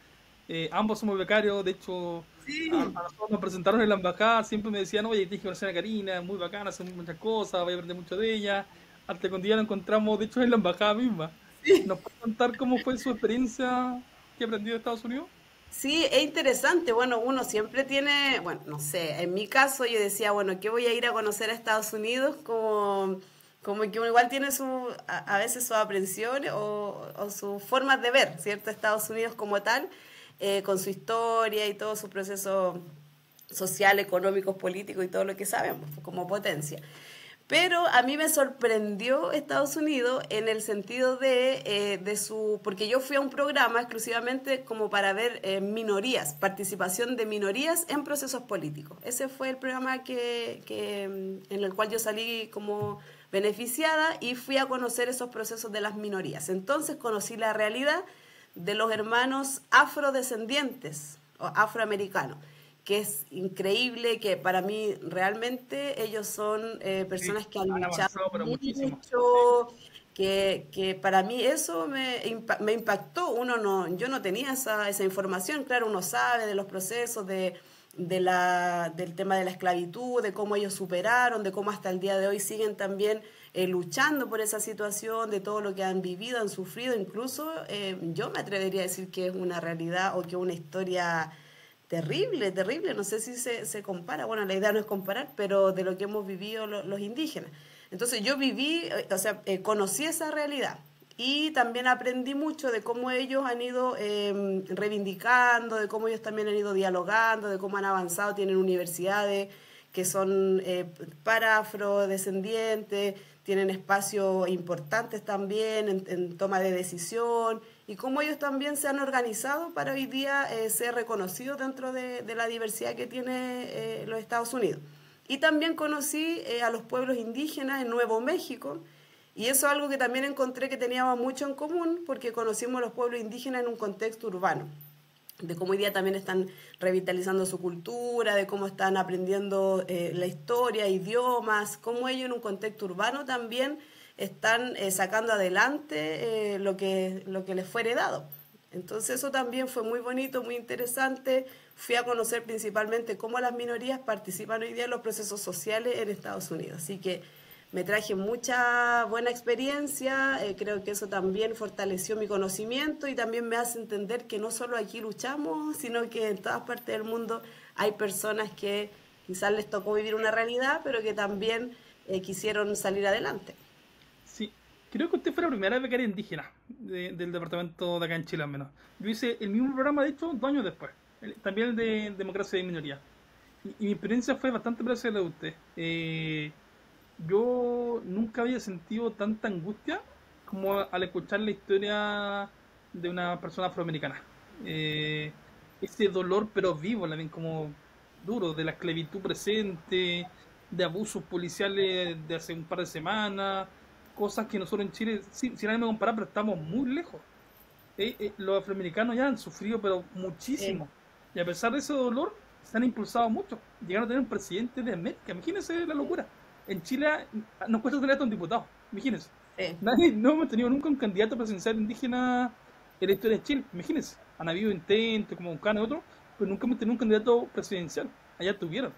Ambos somos becarios, de hecho, a nosotros nos presentaron en la embajada, siempre me decían, oye, tienes que conocer a Karina, es muy bacana, hace muchas cosas, voy a aprender mucho de ella. Hasta que un día la encontramos, de hecho, en la embajada misma. ¿Nos puede contar cómo fue su experiencia que aprendió de Estados Unidos? Sí, es interesante. Bueno, uno siempre tiene, bueno, no sé, en mi caso yo decía, bueno, ¿qué voy a ir a conocer a Estados Unidos? Como que uno igual tiene a veces sus aprensiones o sus formas de ver, ¿cierto? Estados Unidos como tal, con su historia y todo su proceso social, económicos, políticos y todo lo que sabemos como potencia. Pero a mí me sorprendió Estados Unidos en el sentido porque yo fui a un programa exclusivamente como para ver minorías, participación de minorías en procesos políticos. Ese fue el programa en el cual yo salí como beneficiada y fui a conocer esos procesos de las minorías. Entonces conocí la realidad de los hermanos afrodescendientes o afroamericanos, que es increíble, que para mí realmente ellos son Sí, personas que han han luchado avanzado, pero muchísimo. Sí. mucho, que para mí eso me impactó. Yo no tenía esa información. Claro, uno sabe de los procesos del tema de la esclavitud, de cómo ellos superaron, de cómo hasta el día de hoy siguen también luchando por esa situación, de todo lo que han vivido, han sufrido. Incluso yo me atrevería a decir que es una realidad o que es una historia terrible, terrible. No sé si se compara, bueno, la idea no es comparar, pero de lo que hemos vivido los indígenas. Entonces yo viví, o sea, conocí esa realidad y también aprendí mucho de cómo ellos han ido reivindicando, de cómo ellos también han ido dialogando, de cómo han avanzado, tienen universidades que son para afrodescendientes, tienen espacios importantes también en toma de decisión y cómo ellos también se han organizado para hoy día ser reconocidos dentro de la diversidad que tiene los Estados Unidos. Y también conocí a los pueblos indígenas en Nuevo México, y eso es algo que también encontré que teníamos mucho en común, porque conocimos a los pueblos indígenas en un contexto urbano, de cómo hoy día también están revitalizando su cultura, de cómo están aprendiendo la historia, idiomas, cómo ellos en un contexto urbano también están sacando adelante lo que les fue heredado. Entonces eso también fue muy bonito, muy interesante. Fui a conocer principalmente cómo las minorías participan hoy día en los procesos sociales en Estados Unidos. Así que me traje mucha buena experiencia, creo que eso también fortaleció mi conocimiento y también me hace entender que no solo aquí luchamos, sino que en todas partes del mundo hay personas que quizás les tocó vivir una realidad, pero que también quisieron salir adelante. Sí, creo que usted fue la primera becaria indígena del departamento de acá en Chile, al menos. Yo hice el mismo programa, de hecho, 2 años después. También el de democracia y minoría. Y mi experiencia fue bastante parecida a la de usted. Yo nunca había sentido tanta angustia como al escuchar la historia de una persona afroamericana. Ese dolor, pero vivo, como. duro, de la esclavitud presente, de abusos policiales de hace un par de semanas, cosas que nosotros en Chile, sin ánimo de comparar, pero estamos muy lejos. Los afroamericanos ya han sufrido, pero Sí, muchísimo. Y a pesar de ese dolor, se han impulsado mucho. Llegaron a tener un presidente de América. Imagínense la locura. En Chile nos cuesta tener hasta un diputado. Imagínense. sí. No hemos tenido nunca un candidato presidencial indígena en la historia de Chile. Imagínense. Han habido intentos como Cano y otro, pero nunca hemos tenido un candidato presidencial. Allá tuvieron.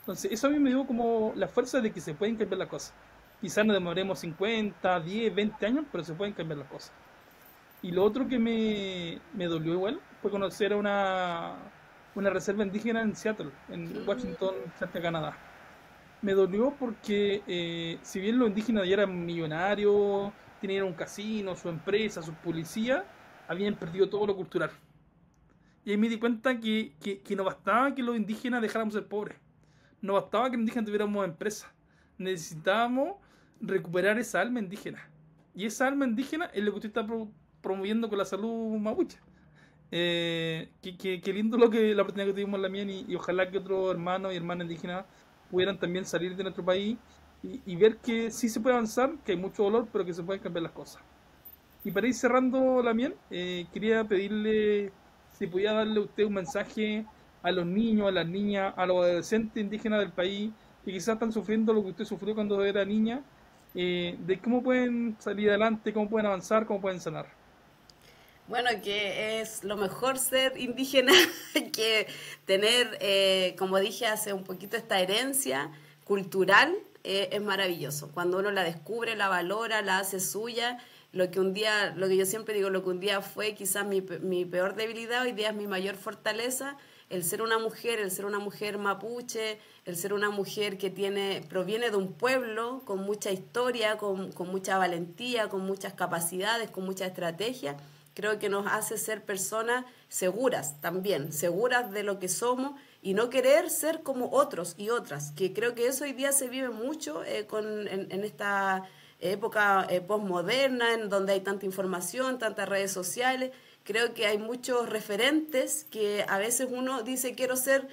Entonces, eso a mí me dio como la fuerza de que se pueden cambiar las cosas. Quizás nos demoremos 50, 10, 20 años, pero se pueden cambiar las cosas. Y lo otro que me dolió igual fue conocer a una reserva indígena en Seattle, en Mm. Washington, cerca de Canadá. Me dolió porque si bien los indígenas ya eran millonarios, tenían un casino, su empresa, su policía, habían perdido todo lo cultural. Y ahí me di cuenta que no bastaba que los indígenas dejáramos de ser pobres. No bastaba que los indígenas tuviéramos empresas. Necesitábamos recuperar esa alma indígena. Y esa alma indígena es lo que usted está promoviendo con la salud mapuche. Qué lindo la oportunidad que tuvimos la mía y ojalá que otros hermanos y hermanas indígenas pudieran también salir de nuestro país y ver que sí se puede avanzar, que hay mucho dolor, pero que se pueden cambiar las cosas. Y para ir cerrando la miel, quería pedirle si podía darle usted un mensaje a los niños, a las niñas, a los adolescentes indígenas del país que quizás están sufriendo lo que usted sufrió cuando era niña, de cómo pueden salir adelante, cómo pueden avanzar, cómo pueden sanar. Bueno, que es lo mejor ser indígena que tener, como dije hace un poquito, esta herencia cultural es maravilloso. Cuando uno la descubre, la valora, la hace suya, lo que un día, lo que yo siempre digo, lo que un día fue quizás mi peor debilidad, hoy día es mi mayor fortaleza, el ser una mujer mapuche, el ser una mujer que proviene de un pueblo con mucha historia, con mucha valentía, con muchas capacidades, con mucha estrategia. Creo que nos hace ser personas seguras también, seguras de lo que somos y no querer ser como otros y otras, que creo que eso hoy día se vive mucho en esta época postmoderna, en donde hay tanta información, tantas redes sociales. Creo que hay muchos referentes que a veces uno dice quiero ser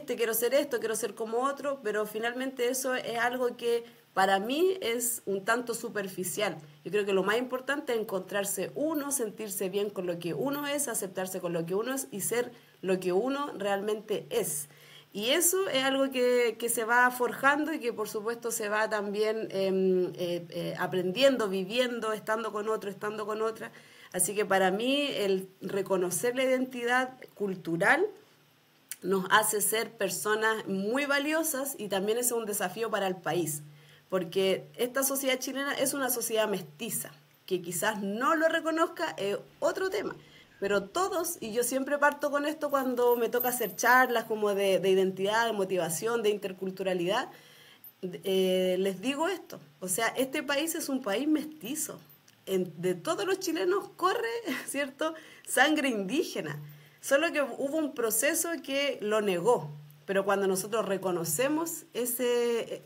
quiero ser esto, quiero ser como otro, pero finalmente eso es algo que para mí es un tanto superficial. Yo creo que lo más importante es encontrarse uno, sentirse bien con lo que uno es, aceptarse con lo que uno es y ser lo que uno realmente es. Y eso es algo que se va forjando y que por supuesto se va también aprendiendo, viviendo, estando con otro, estando con otra. Así que para mí el reconocer la identidad cultural nos hace ser personas muy valiosas y también es un desafío para el país, porque esta sociedad chilena es una sociedad mestiza, que quizás no lo reconozca es otro tema, pero todos, y yo siempre parto con esto cuando me toca hacer charlas como de identidad, de motivación, de interculturalidad, les digo esto, o sea, este país es un país mestizo, de todos los chilenos corre, ¿cierto?, sangre indígena. Solo que hubo un proceso que lo negó. Pero cuando nosotros reconocemos ese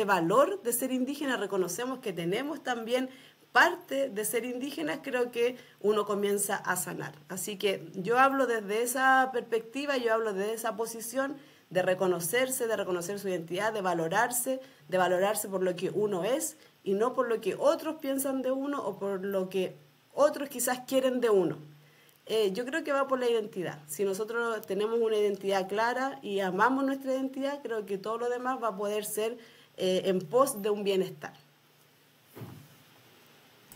valor de ser indígena, reconocemos que tenemos también parte de ser indígenas, creo que uno comienza a sanar. Así que yo hablo desde esa perspectiva, yo hablo desde esa posición de reconocer su identidad, de valorarse por lo que uno es y no por lo que otros piensan de uno o por lo que otros quizás quieren de uno. Yo creo que va por la identidad. Si nosotros tenemos una identidad clara y amamos nuestra identidad, creo que todo lo demás va a poder ser en pos de un bienestar.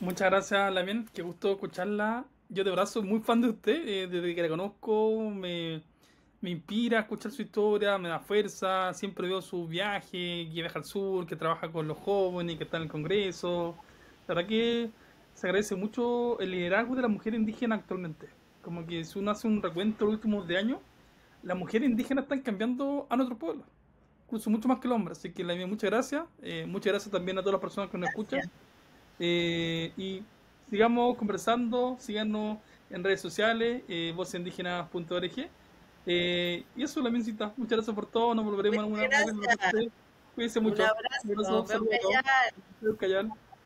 Muchas gracias, Lamien. Qué gusto escucharla. Yo de verdad soy muy fan de usted. Desde que la conozco me inspira a escuchar su historia, me da fuerza. Siempre veo sus viajes, que viaja al sur, que trabaja con los jóvenes, que está en el Congreso. La verdad que se agradece mucho el liderazgo de la mujer indígena actualmente. Como que si uno hace un recuento de los últimos de años, las mujeres indígenas están cambiando a nuestro pueblo. Incluso mucho más que el hombre. Así que, Lamien, muchas gracias. Muchas gracias también a todas las personas que nos escuchan. Y sigamos conversando, síganos en redes sociales, voceindígenas.org. Y eso, la mincita. Muchas gracias por todo. Nos volveremos Muchas alguna vez a gracias. ver. Cuídense Un mucho. Un abrazo. abrazo, Veo saludos a que todos. allá. Adiós, Cayal.